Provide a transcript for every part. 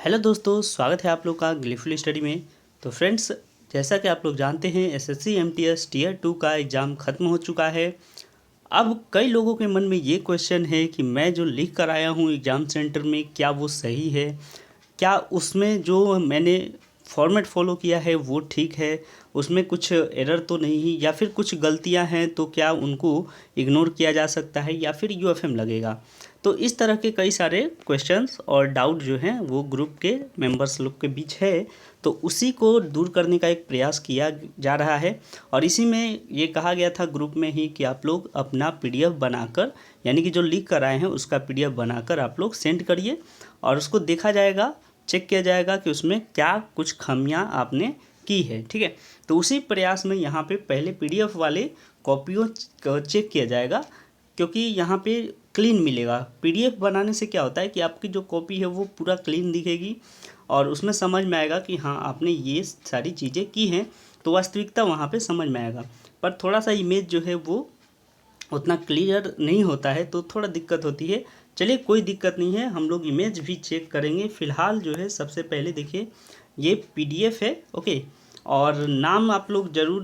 Hello दोस्तों, स्वागत है आप लोग का ग्लिफुल स्टडी में। तो फ्रेंड्स, जैसा कि आप लोग जानते हैं एसएससी एमटीएस टीयर 2 का एग्ज़ाम ख़त्म हो चुका है। अब कई लोगों के मन में ये क्वेश्चन है कि मैं जो लिख कर आया हूँ एग्ज़ाम सेंटर में, क्या वो सही है? क्या उसमें जो मैंने फॉर्मेट फॉलो किया है वो ठीक है? उसमें कुछ एरर तो नहीं, या फिर कुछ गलतियां हैं तो क्या उनको इग्नोर किया जा सकता है या फिर यूएफएम लगेगा? तो इस तरह के कई सारे क्वेश्चंस और डाउट जो हैं वो ग्रुप के मेंबर्स लोग के बीच है। तो उसी को दूर करने का एक प्रयास किया जा रहा है और इसी में ये कहा गया था ग्रुप में ही कि आप लोग अपना पीडीएफ बनाकर, यानी कि जो लिख कर आए हैं उसका पीडीएफ बनाकर आप लोग सेंड करिए और उसको देखा जाएगा, चेक किया जाएगा कि उसमें क्या कुछ खामियां आपने की है। ठीक है, तो उसी प्रयास में यहाँ पे पहले पीडीएफ वाले कॉपियों को चेक किया जाएगा, क्योंकि यहाँ पे क्लीन मिलेगा। पीडीएफ बनाने से क्या होता है कि आपकी जो कॉपी है वो पूरा क्लीन दिखेगी और उसमें समझ में आएगा कि हाँ आपने ये सारी चीज़ें की हैं, तो वास्तविकता वहाँ पे समझ में आएगा। पर थोड़ा सा इमेज जो है वो उतना क्लियर नहीं होता है तो थोड़ा दिक्कत होती है। चलिए, कोई दिक्कत नहीं है, हम लोग इमेज भी चेक करेंगे। फ़िलहाल जो है सबसे पहले देखिए, ये पीडीएफ है, ओके। और नाम आप लोग ज़रूर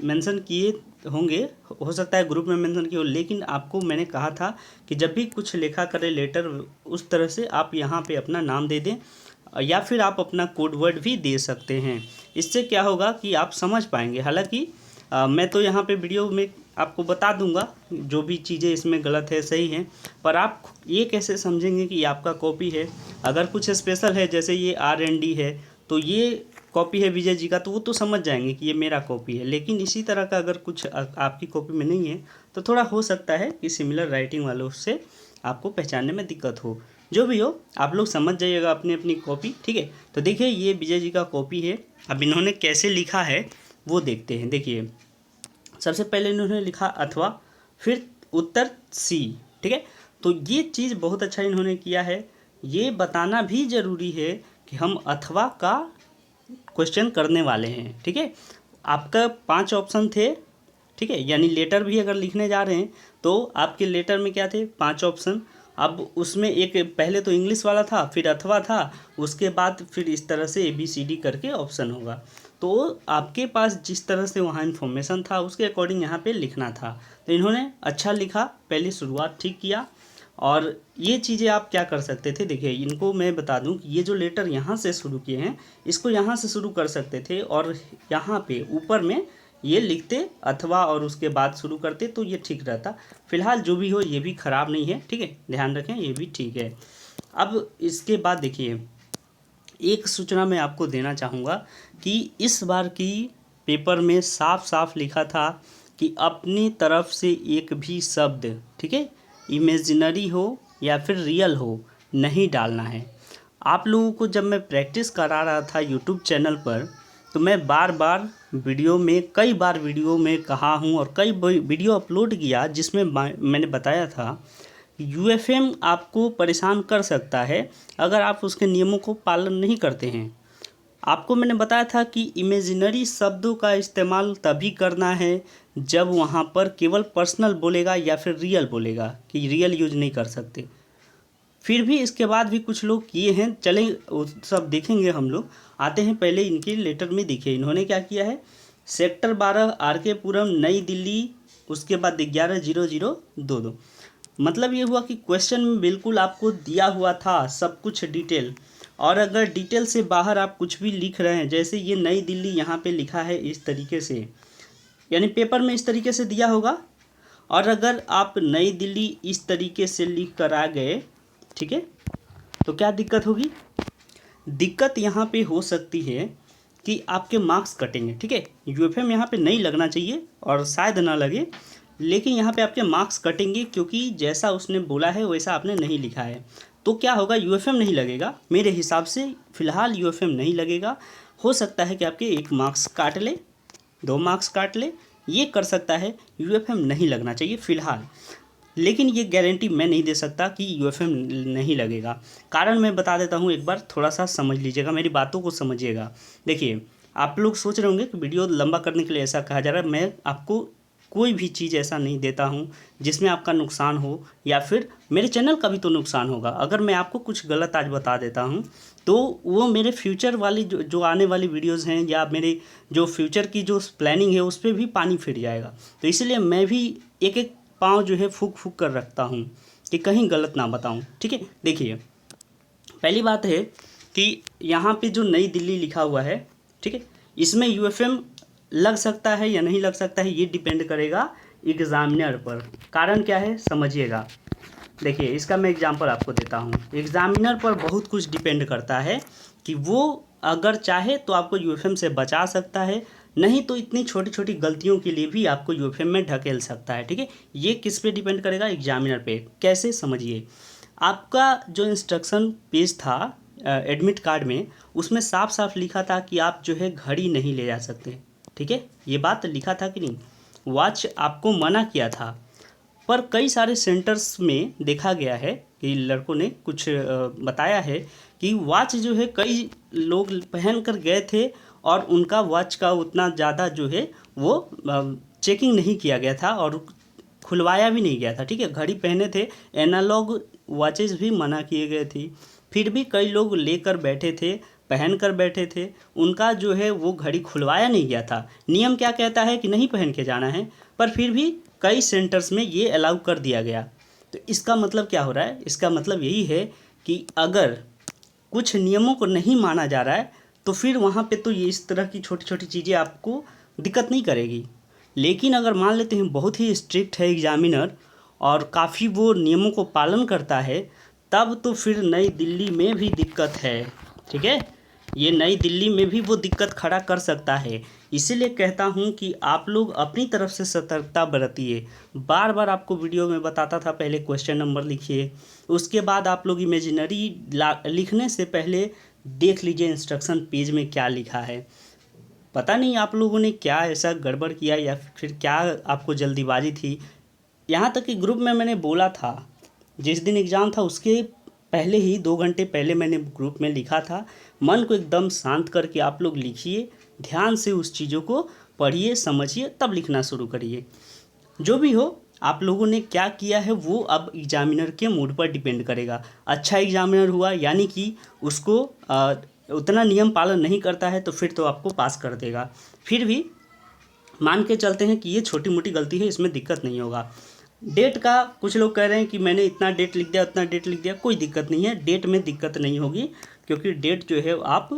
मेंशन किए होंगे, हो सकता है ग्रुप में मेंशन किए हो, लेकिन आपको मैंने कहा था कि जब भी कुछ लिखा करें लेटर, उस तरह से आप यहाँ पे अपना नाम दे दें या फिर आप अपना कोड वर्ड भी दे सकते हैं। इससे क्या होगा कि आप समझ पाएंगे। हालांकि मैं तो यहाँ पे वीडियो में आपको बता दूंगा जो भी चीज़ें इसमें गलत है सही है, पर आप ये कैसे समझेंगे कि ये आपका कॉपी है? अगर कुछ स्पेशल है, जैसे ये R&D है, तो ये कॉपी है विजय जी का, तो वो तो समझ जाएंगे कि ये मेरा कॉपी है। लेकिन इसी तरह का अगर कुछ आपकी कॉपी में नहीं है तो थोड़ा हो सकता है कि सिमिलर राइटिंग वालों से आपको पहचानने में दिक्कत हो। जो भी हो, आप लोग समझ जाइएगा अपनी अपनी कॉपी। ठीक है, तो देखिए ये विजय जी का कॉपी है। अब इन्होंने कैसे लिखा है वो देखते हैं। देखिए, सबसे पहले इन्होंने लिखा अथवा, फिर उत्तर सी। ठीक है, तो ये चीज़ बहुत अच्छा इन्होंने किया है। ये बताना भी ज़रूरी है कि हम अथवा का क्वेश्चन करने वाले हैं। ठीक है, आपका 5 ऑप्शन थे। ठीक है, यानी लेटर भी अगर लिखने जा रहे हैं तो आपके लेटर में क्या थे? 5 ऑप्शन। अब उसमें एक पहले तो इंग्लिश वाला था, फिर अथवा था, उसके बाद फिर इस तरह से ABCD करके ऑप्शन होगा। तो आपके पास जिस तरह से वहाँ इन्फॉर्मेशन था उसके अकॉर्डिंग यहाँ पे लिखना था। तो इन्होंने अच्छा लिखा, पहले शुरुआत ठीक किया। और ये चीज़ें आप क्या कर सकते थे, देखिए इनको मैं बता दूं कि ये जो लेटर यहाँ से शुरू किए हैं, इसको यहाँ से शुरू कर सकते थे और यहाँ पे ऊपर में ये लिखते अथवा और उसके बाद शुरू करते तो ये ठीक रहता। फिलहाल जो भी हो ये भी ख़राब नहीं है। ठीक है, ध्यान रखें, ये भी ठीक है। अब इसके बाद देखिए, एक सूचना मैं आपको देना चाहूँगा कि इस बार की पेपर में साफ साफ लिखा था कि अपनी तरफ से एक भी शब्द, ठीक है, इमेजिनरी हो या फिर रियल हो, नहीं डालना है। आप लोगों को जब मैं प्रैक्टिस करा रहा था यूट्यूब चैनल पर, तो मैं बार बार वीडियो में, कई बार वीडियो में कहा हूँ और कई वीडियो अपलोड किया जिसमें मैंने बताया था यूएफएम आपको परेशान कर सकता है अगर आप उसके नियमों को पालन नहीं करते हैं। आपको मैंने बताया था कि इमेजिनरी शब्दों का इस्तेमाल तभी करना है जब वहाँ पर केवल पर्सनल बोलेगा या फिर रियल बोलेगा, कि रियल यूज नहीं कर सकते। फिर भी इसके बाद भी कुछ लोग किए हैं, चलें वो सब देखेंगे हम लोग। आते हैं पहले इनके लेटर में। देखिए इन्होंने क्या किया है, सेक्टर 12 RK पुरम नई दिल्ली, उसके बाद 11/00/22। मतलब ये हुआ कि क्वेश्चन में बिल्कुल आपको दिया हुआ था सब कुछ डिटेल, और अगर डिटेल से बाहर आप कुछ भी लिख रहे हैं, जैसे ये नई दिल्ली यहाँ पे लिखा है इस तरीके से, यानी पेपर में इस तरीके से दिया होगा, और अगर आप नई दिल्ली इस तरीके से लिख कर आ गए, ठीक है, तो क्या दिक्कत होगी? दिक्कत यहाँ पे हो सकती है कि आपके मार्क्स कटेंगे। ठीक है, यूएफएम यहाँ पे नहीं लगना चाहिए और शायद ना लगे, लेकिन यहाँ पे आपके मार्क्स कटेंगे क्योंकि जैसा उसने बोला है वैसा आपने नहीं लिखा है। तो क्या होगा, यूएफएम नहीं लगेगा मेरे हिसाब से। फ़िलहाल यूएफएम नहीं लगेगा। हो सकता है कि आपके 1 मार्क्स काट ले, 2 मार्क्स काट ले, ये कर सकता है। यूएफएम नहीं लगना चाहिए फ़िलहाल, लेकिन ये गारंटी मैं नहीं दे सकता कि यूएफएम नहीं लगेगा। कारण मैं बता देता हूँ, एक बार थोड़ा सा समझ लीजिएगा, मेरी बातों को समझिएगा। देखिए, आप लोग सोच रहे होंगे कि वीडियो लंबा करने के लिए ऐसा कहा जा रहा है। मैं आपको कोई भी चीज़ ऐसा नहीं देता हूँ जिसमें आपका नुकसान हो या फिर मेरे चैनल का भी तो नुकसान होगा। अगर मैं आपको कुछ गलत आज बता देता हूँ तो वो मेरे फ्यूचर वाली जो आने वाली वीडियोज़ हैं या मेरे जो फ्यूचर की जो प्लानिंग है उस पर भी पानी फिर जाएगा। तो इसलिए मैं भी एक एक पाँव जो है फूक फूक कर रखता हूँ कि कहीं गलत ना बताऊँ। ठीक है, देखिए पहली बात है कि यहाँ पे जो नई दिल्ली लिखा हुआ है, ठीक है, इसमें यूएफएम लग सकता है या नहीं लग सकता है ये डिपेंड करेगा एग्ज़ामिनर पर। कारण क्या है समझिएगा। देखिए इसका मैं एग्जांपल आपको देता हूँ। एग्ज़ामिनर पर बहुत कुछ डिपेंड करता है कि वो अगर चाहे तो आपको यूएफएम से बचा सकता है, नहीं तो इतनी छोटी छोटी गलतियों के लिए भी आपको यूएफएम में ढकेल सकता है। ठीक है, ये किस पे डिपेंड करेगा, एग्जामिनर पे। कैसे समझिए, आपका जो इंस्ट्रक्शन पेज था एडमिट कार्ड में, उसमें साफ साफ लिखा था कि आप जो है घड़ी नहीं ले जा सकते। ठीक है, ये बात लिखा था कि नहीं, वॉच आपको मना किया था। पर कई सारे सेंटर्स में देखा गया है कि लड़कों ने कुछ बताया है कि वॉच जो है कई लोग पहन कर गए थे और उनका वॉच का उतना ज़्यादा जो है वो चेकिंग नहीं किया गया था और खुलवाया भी नहीं गया था। ठीक है, घड़ी पहने थे, एनालॉग वॉचेस भी मना किए गए थी, फिर भी कई लोग लेकर बैठे थे, पहन कर बैठे थे, उनका जो है वो घड़ी खुलवाया नहीं गया था। नियम क्या कहता है कि नहीं पहन के जाना है, पर फिर भी कई सेंटर्स में ये अलाउ कर दिया गया। तो इसका मतलब क्या हो रहा है, इसका मतलब यही है कि अगर कुछ नियमों को नहीं माना जा रहा है तो फिर वहाँ पे तो ये इस तरह की छोटी छोटी चीज़ें आपको दिक्कत नहीं करेगी। लेकिन अगर मान लेते हैं बहुत ही स्ट्रिक्ट है एग्जामिनर और काफ़ी वो नियमों को पालन करता है, तब तो फिर नई दिल्ली में भी दिक्कत है। ठीक है, ये नई दिल्ली में भी वो दिक्कत खड़ा कर सकता है। इसीलिए कहता हूँ कि आप लोग अपनी तरफ से सतर्कता बरतिए। बार बार आपको वीडियो में बताता था, पहले क्वेश्चन नंबर लिखिए, उसके बाद आप लोग इमेजिनरी लिखने से पहले देख लीजिए इंस्ट्रक्शन पेज में क्या लिखा है। पता नहीं आप लोगों ने क्या ऐसा गड़बड़ किया या फिर क्या आपको जल्दीबाजी थी। यहाँ तक कि ग्रुप में मैंने बोला था, जिस दिन एग्ज़ाम था उसके पहले ही 2 घंटे पहले मैंने ग्रुप में लिखा था, मन को एकदम शांत करके आप लोग लिखिए, ध्यान से उस चीज़ों को पढ़िए, समझिए, तब लिखना शुरू करिए। जो भी हो, आप लोगों ने क्या किया है वो अब एग्जामिनर के मूड पर डिपेंड करेगा। अच्छा एग्जामिनर हुआ यानी कि उसको उतना नियम पालन नहीं करता है तो फिर तो आपको पास कर देगा। फिर भी मान के चलते हैं कि ये छोटी मोटी गलती है, इसमें दिक्कत नहीं होगा। डेट का कुछ लोग कह रहे हैं कि मैंने इतना डेट लिख दिया, उतना डेट लिख दिया, कोई दिक्कत नहीं है, डेट में दिक्कत नहीं होगी, क्योंकि डेट जो है आप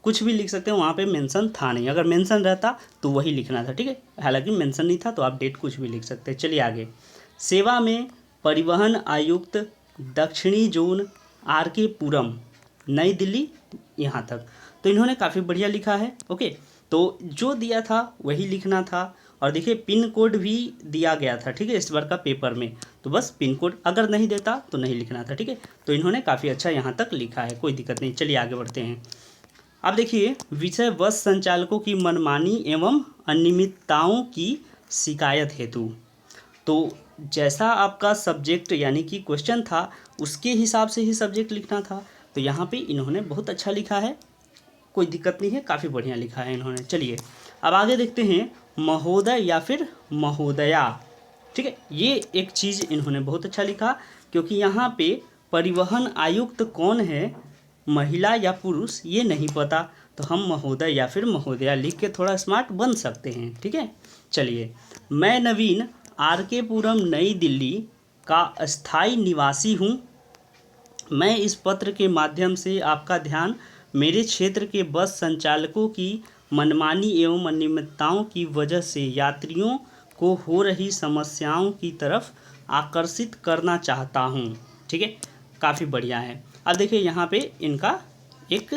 कुछ भी लिख सकते हैं, वहाँ पे मेंशन था नहीं। अगर मेंशन रहता तो वही लिखना था। ठीक है, हालांकि मेंशन नहीं था तो आप डेट कुछ भी लिख सकते हैं। चलिए आगे, सेवा में परिवहन आयुक्त दक्षिणी जोन RK पुरम नई दिल्ली, यहाँ तक तो इन्होंने काफ़ी बढ़िया लिखा है। ओके, तो जो दिया था वही लिखना था और देखिए पिन कोड भी दिया गया था। ठीक है, इस बार का पेपर में तो बस पिन कोड अगर नहीं देता तो नहीं लिखना था। ठीक है, तो इन्होंने काफ़ी अच्छा यहाँ तक लिखा है, कोई दिक्कत नहीं। चलिए आगे बढ़ते हैं। अब देखिए, विषय बस संचालकों की मनमानी एवं अनियमितताओं की शिकायत हेतु। तो जैसा आपका सब्जेक्ट यानी कि क्वेश्चन था उसके हिसाब से ही सब्जेक्ट लिखना था, तो यहाँ पे इन्होंने बहुत अच्छा लिखा है, कोई दिक्कत नहीं है, काफ़ी बढ़िया लिखा है इन्होंने। चलिए अब आगे देखते हैं, महोदय या फिर महोदया। ठीक है, ये एक चीज़ इन्होंने बहुत अच्छा लिखा, क्योंकि यहाँ पे परिवहन आयुक्त कौन है, महिला या पुरुष, ये नहीं पता, तो हम महोदय या फिर महोदया लिख के थोड़ा स्मार्ट बन सकते हैं। ठीक है, चलिए, मैं नवीन RK पुरम नई दिल्ली का अस्थाई निवासी हूँ। मैं इस पत्र के माध्यम से आपका ध्यान मेरे क्षेत्र के बस संचालकों की मनमानी एवं अनियमितताओं की वजह से यात्रियों को हो रही समस्याओं की तरफ आकर्षित करना चाहता हूं। ठीक है, काफ़ी बढ़िया है। अब देखिए यहाँ पे इनका एक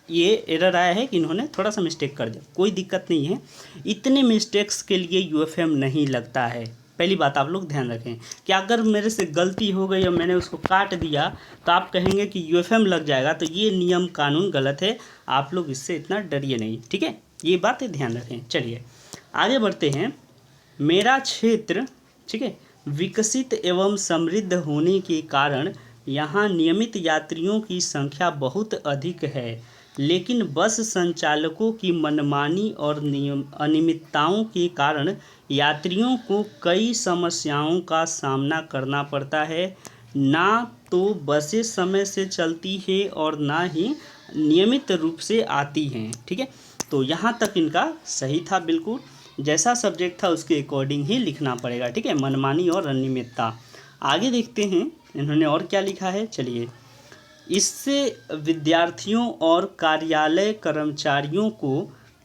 ये एरर आया है कि इन्होंने थोड़ा सा मिस्टेक कर दिया, कोई दिक्कत नहीं है, इतने मिस्टेक्स के लिए यूएफएम नहीं लगता है। पहली बात आप लोग ध्यान रखें कि अगर मेरे से गलती हो गई और मैंने उसको काट दिया तो आप कहेंगे कि यूएफएम लग जाएगा, तो ये नियम कानून गलत है, आप लोग इससे इतना डरिए नहीं। ठीक है, ये बातें ध्यान रखें। चलिए आगे बढ़ते हैं। मेरा क्षेत्र, ठीक है, विकसित एवं समृद्ध होने के कारण यहाँ नियमित यात्रियों की संख्या बहुत अधिक है। लेकिन बस संचालकों की मनमानी और अनियमितताओं के कारण यात्रियों को कई समस्याओं का सामना करना पड़ता है। ना तो बसें समय से चलती है और ना ही नियमित रूप से आती हैं। ठीक है, तो यहाँ तक इनका सही था, बिल्कुल जैसा सब्जेक्ट था उसके अकॉर्डिंग ही लिखना पड़ेगा। ठीक है, मनमानी और अनियमितता। आगे देखते हैं इन्होंने और क्या लिखा है, चलिए। इससे विद्यार्थियों और कार्यालय कर्मचारियों को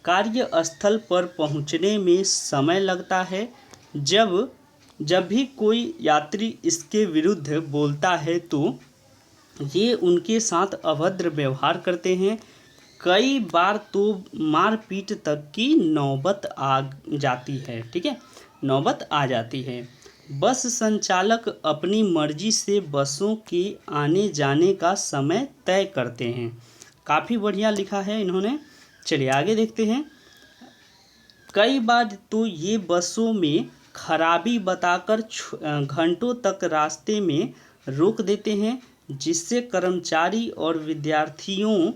कार्यस्थल पर पहुंचने में समय लगता है। जब भी कोई यात्री इसके विरुद्ध बोलता है तो ये उनके साथ अभद्र व्यवहार करते हैं। कई बार तो मारपीट तक की नौबत आ जाती है। ठीक है, नौबत आ जाती है। बस संचालक अपनी मर्जी से बसों के आने जाने का समय तय करते हैं। काफ़ी बढ़िया लिखा है इन्होंने। चलिए आगे देखते हैं। कई बार तो ये बसों में खराबी बताकर घंटों तक रास्ते में रोक देते हैं, जिससे कर्मचारी और विद्यार्थियों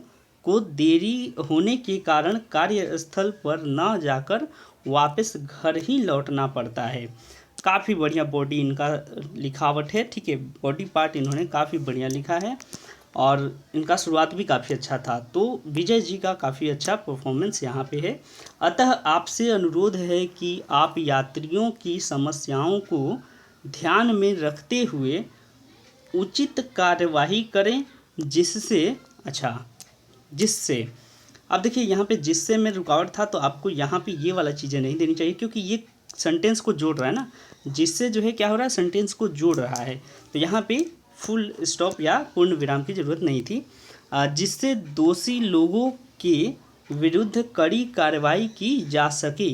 को देरी होने के कारण कार्यस्थल पर न जाकर वापस घर ही लौटना पड़ता है। काफ़ी बढ़िया बॉडी इनका लिखावट है। ठीक है, बॉडी पार्ट इन्होंने काफ़ी बढ़िया लिखा है और इनका शुरुआत भी काफ़ी अच्छा था। तो विजय जी का काफ़ी अच्छा परफॉर्मेंस यहाँ पे है। अतः आपसे अनुरोध है कि आप यात्रियों की समस्याओं को ध्यान में रखते हुए उचित कार्यवाही करें, जिससे अब देखिए यहाँ पे जिससे में रुकावट था, तो आपको यहाँ पे ये वाला चीज़ें नहीं देनी चाहिए, क्योंकि ये सेंटेंस को जोड़ रहा है ना। जिससे जो है क्या हो रहा है, सेंटेंस को जोड़ रहा है। तो यहाँ पे फुल स्टॉप या पूर्ण विराम की ज़रूरत नहीं थी। जिससे दोषी लोगों के विरुद्ध कड़ी कार्रवाई की जा सके,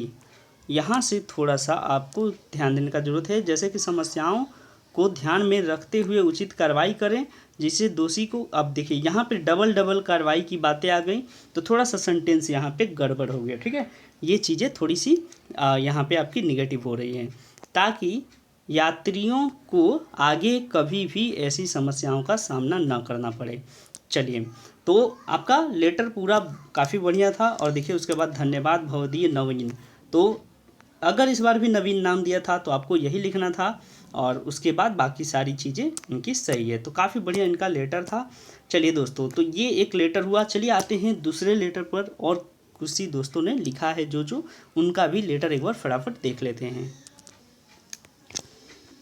यहाँ से थोड़ा सा आपको ध्यान देने का ज़रूरत है। जैसे कि समस्याओं को ध्यान में रखते हुए उचित कार्रवाई करें, जिससे दोषी को, अब देखिए यहाँ पे डबल कार्रवाई की बातें आ गई, तो थोड़ा सा सेंटेंस यहाँ पे गड़बड़ हो गया। ठीक है, ये चीज़ें थोड़ी सी यहाँ पे आपकी निगेटिव हो रही हैं, ताकि यात्रियों को आगे कभी भी ऐसी समस्याओं का सामना न करना पड़े। चलिए, तो आपका लेटर पूरा काफ़ी बढ़िया था। और देखिए उसके बाद धन्यवाद भवदीय नवीन, तो अगर इस बार भी नवीन नाम दिया था तो आपको यही लिखना था, और उसके बाद बाकी सारी चीज़ें इनकी सही है। तो काफ़ी बढ़िया इनका लेटर था। चलिए दोस्तों, तो ये एक लेटर हुआ। चलिए आते हैं दूसरे लेटर पर, और कुछ सी दोस्तों ने लिखा है जो उनका भी लेटर एक बार फटाफट देख लेते हैं।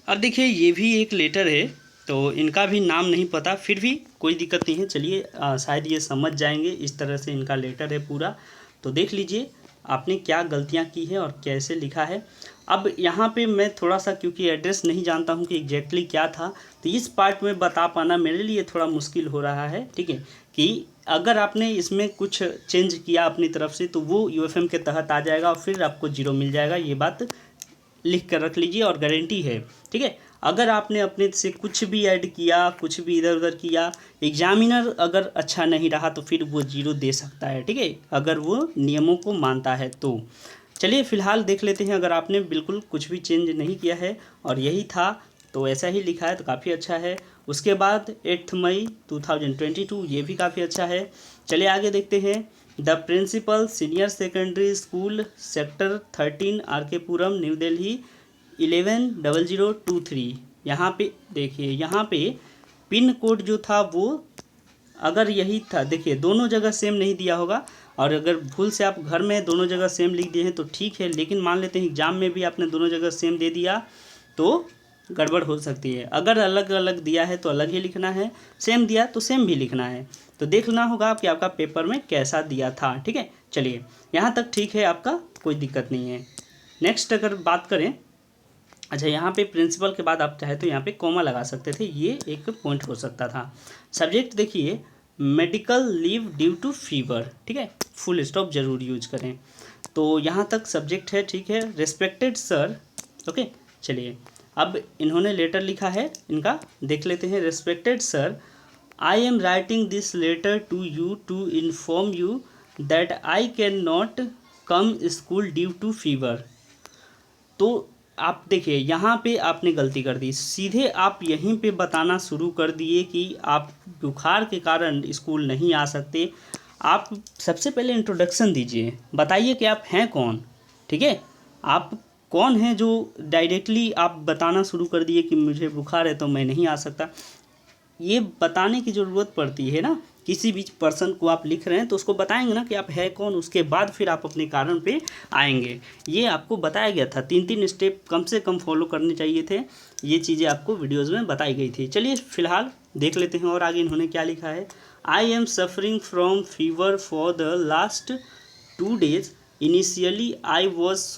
अब देखिए ये भी एक लेटर है, तो इनका भी नाम नहीं पता, फिर भी कोई दिक्कत नहीं है। चलिए शायद ये समझ जाएंगे, इस तरह से इनका लेटर है पूरा। तो देख लीजिए आपने क्या गलतियां की है और कैसे लिखा है। अब यहाँ पे मैं थोड़ा सा, क्योंकि एड्रेस नहीं जानता हूँ कि एग्जैक्टली क्या था, तो इस पार्ट में बता पाना मेरे लिए थोड़ा मुश्किल हो रहा है। ठीक है, कि अगर आपने इसमें कुछ चेंज किया अपनी तरफ से तो वो यूएफएम के तहत आ जाएगा और फिर आपको 0 मिल जाएगा। ये बात लिख कर रख लीजिए और गारंटी है। ठीक है, अगर आपने अपने से कुछ भी ऐड किया, कुछ भी इधर उधर किया, एग्जामिनर अगर अच्छा नहीं रहा तो फिर वो 0 दे सकता है। ठीक है, अगर वो नियमों को मानता है तो। चलिए फ़िलहाल देख लेते हैं। अगर आपने बिल्कुल कुछ भी चेंज नहीं किया है और यही था तो ऐसा ही लिखा है तो काफ़ी अच्छा है। उसके बाद 8 मई 2022, ये भी काफ़ी अच्छा है। चलिए आगे देखते हैं। The principal senior secondary school sector 13 R K. Puram New Delhi 110023। यहाँ पे देखिए, यहाँ पे पिन कोड जो था वो अगर यही था, देखिए दोनों जगह सेम नहीं दिया होगा, और अगर भूल से आप घर में दोनों जगह सेम लिख दिए हैं तो ठीक है, लेकिन मान लेते हैं एग्जाम में भी आपने दोनों जगह सेम दे दिया तो गड़बड़ हो सकती है। अगर अलग अलग दिया है तो अलग ही लिखना है, सेम दिया तो सेम भी लिखना है। तो देखना होगा कि आपका पेपर में कैसा दिया था। ठीक है, चलिए यहाँ तक ठीक है, आपका कोई दिक्कत नहीं है। नेक्स्ट अगर बात करें, अच्छा यहाँ पे प्रिंसिपल के बाद आप चाहे तो यहाँ पे कॉमा लगा सकते थे, ये एक पॉइंट हो सकता था। सब्जेक्ट देखिए medical leave due to fever. ठीक है, फुल स्टॉप जरूर यूज करें। तो यहाँ तक सब्जेक्ट है, ठीक है। Respected sir, okay. चलिए अब इन्होंने लेटर लिखा है, इनका देख लेते हैं। Respected sir, I am writing this letter to you to inform you that I can not come school due to fever. तो आप देखिए यहाँ पे आपने गलती कर दी, सीधे आप यहीं पे बताना शुरू कर दिए कि आप बुखार के कारण स्कूल नहीं आ सकते। आप सबसे पहले इंट्रोडक्शन दीजिए, बताइए कि आप हैं कौन। ठीक है, आप कौन हैं जो डायरेक्टली आप बताना शुरू कर दिए कि मुझे बुखार है तो मैं नहीं आ सकता। ये बताने की ज़रूरत पड़ती है ना, किसी भी पर्सन को आप लिख रहे हैं तो उसको बताएंगे ना कि आप है कौन, उसके बाद फिर आप अपने कारण पे आएंगे। ये आपको बताया गया था, 3 स्टेप कम से कम फॉलो करने चाहिए थे। ये चीज़ें आपको वीडियोज़ में बताई गई थी। चलिए फिलहाल देख लेते हैं और आगे इन्होंने क्या लिखा है। I am suffering from fever for the last 2 days. Initially, I was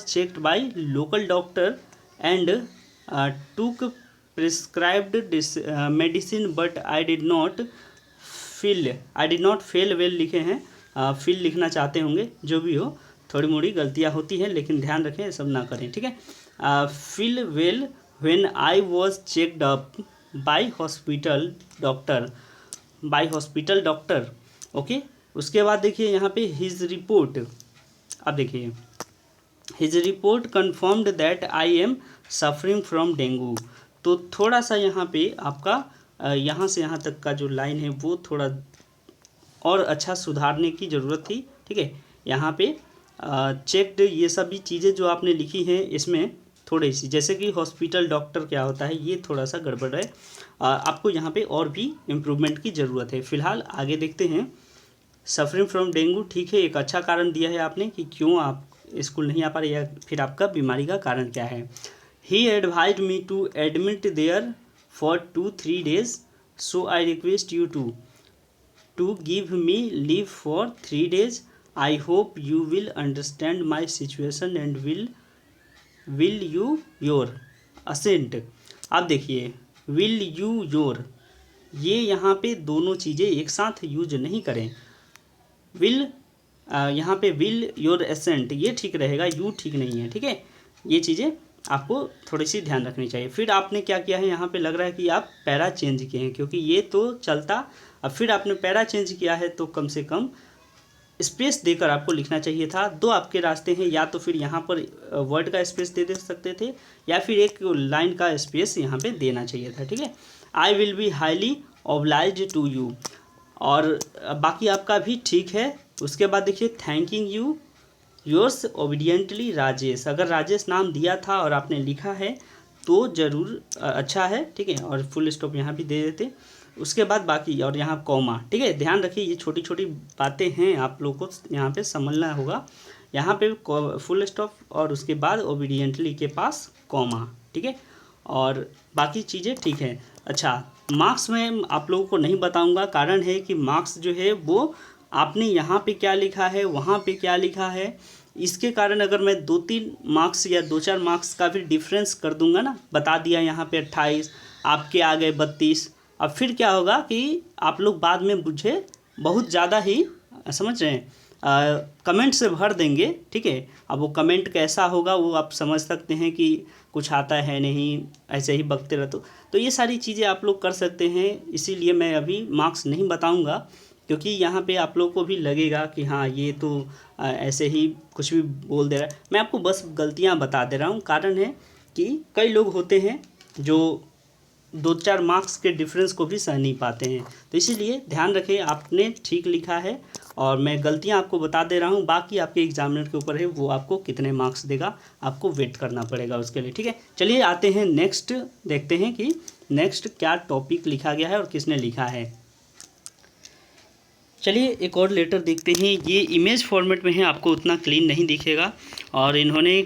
checked by local doctor and took prescribed medicine, but I did not feel well लिखे हैं, feel लिखना चाहते होंगे, जो भी हो थोड़ी मोड़ी गलतियाँ होती हैं, लेकिन ध्यान रखें ये सब ना करें। ठीक है, feel well when I was checked up by hospital doctor। Okay, उसके बाद देखिए यहाँ पे हिज रिपोर्ट, अब देखिए his report confirmed that I am suffering from dengue. तो थोड़ा सा यहाँ पे आपका यहाँ से यहाँ तक का जो लाइन है वो थोड़ा और अच्छा सुधारने की ज़रूरत थी। ठीक है, यहाँ पे चेक्ड ये सभी चीज़ें जो आपने लिखी हैं इसमें थोड़ी सी, जैसे कि हॉस्पिटल डॉक्टर क्या होता है, ये थोड़ा सा गड़बड़ है। आपको यहाँ पे और भी इम्प्रूवमेंट की ज़रूरत है। फ़िलहाल आगे देखते हैं। सफरिंग फ्रॉम डेंगू, ठीक है, एक अच्छा कारण दिया है आपने कि क्यों आप स्कूल नहीं आ पा रहे या फिर आपका बीमारी का कारण क्या है। He advised me to admit there for 2-3 days, so I request you to give me leave for 3 days। I hope you will understand my situation and will you your assent. अब देखिए विल यू योर, ये यहाँ पे दोनों चीज़ें एक साथ use नहीं करें। विल यहाँ पे विल योर एसेंट ये ठीक रहेगा, यू ठीक नहीं है। ठीक है, ये चीज़ें आपको थोड़ी सी ध्यान रखनी चाहिए। फिर आपने क्या किया है, यहाँ पे लग रहा है कि आप पैरा चेंज किए हैं, क्योंकि ये तो चलता, अब फिर आपने पैरा चेंज किया है तो कम से कम स्पेस देकर आपको लिखना चाहिए था। दो आपके रास्ते हैं, या तो फिर यहाँ पर वर्ड का स्पेस दे सकते थे या फिर एक लाइन का स्पेस यहाँ पे देना चाहिए था। ठीक है, I will be highly obliged to you, और बाकी आपका भी ठीक है। उसके बाद देखिए thanking you yours obediently Rajesh, अगर राजेश नाम दिया था और आपने लिखा है तो ज़रूर अच्छा है। ठीक है, और फुल स्टॉप यहाँ भी दे देते। उसके बाद बाकी और यहाँ कॉमा। ठीक है, ध्यान रखिए ये छोटी छोटी बातें हैं, आप लोगों को यहाँ पे समझना होगा। यहाँ पे फुल स्टॉप और उसके बाद ओबीडियंटली के पास कॉमा। ठीक है, और बाकी चीज़ें ठीक है। अच्छा, मार्क्स में आप लोगों को नहीं बताऊंगा, कारण है कि मार्क्स जो है वो आपने यहाँ पे क्या लिखा है वहाँ पे क्या लिखा है, इसके कारण अगर मैं 2-3 मार्क्स या 2-4 मार्क्स का भी डिफरेंस कर दूंगा ना, बता दिया यहाँ पे 28, आपके आ गए 32, अब फिर क्या होगा कि आप लोग बाद में मुझे बहुत ज़्यादा ही समझ रहे हैं कमेंट से भर देंगे। ठीक है, अब वो कमेंट कैसा होगा वो आप समझ सकते हैं कि कुछ आता है नहीं, ऐसे ही बकते रहते, तो ये सारी चीज़ें आप लोग कर सकते हैं। इसीलिए मैं अभी मार्क्स नहीं बताऊंगा, क्योंकि यहाँ पे आप लोग को भी लगेगा कि हाँ ये तो ऐसे ही कुछ भी बोल दे रहा है। मैं आपको बस गलतियाँ बता दे रहा हूँ, कारण है कि कई लोग होते हैं जो 2-4 मार्क्स के डिफरेंस को भी सह नहीं पाते हैं, तो इसीलिए ध्यान रखें आपने ठीक लिखा है और मैं गलतियां आपको बता दे रहा हूं। बाकी आपके एग्जामिनर के ऊपर है, वो आपको कितने मार्क्स देगा, आपको वेट करना पड़ेगा उसके लिए। ठीक है, चलिए आते हैं नेक्स्ट, देखते हैं कि नेक्स्ट क्या टॉपिक लिखा गया है और किसने लिखा है। चलिए एक और लेटर देखते हैं। ये इमेज फॉर्मेट में है, आपको उतना क्लीन नहीं दिखेगा और इन्होंने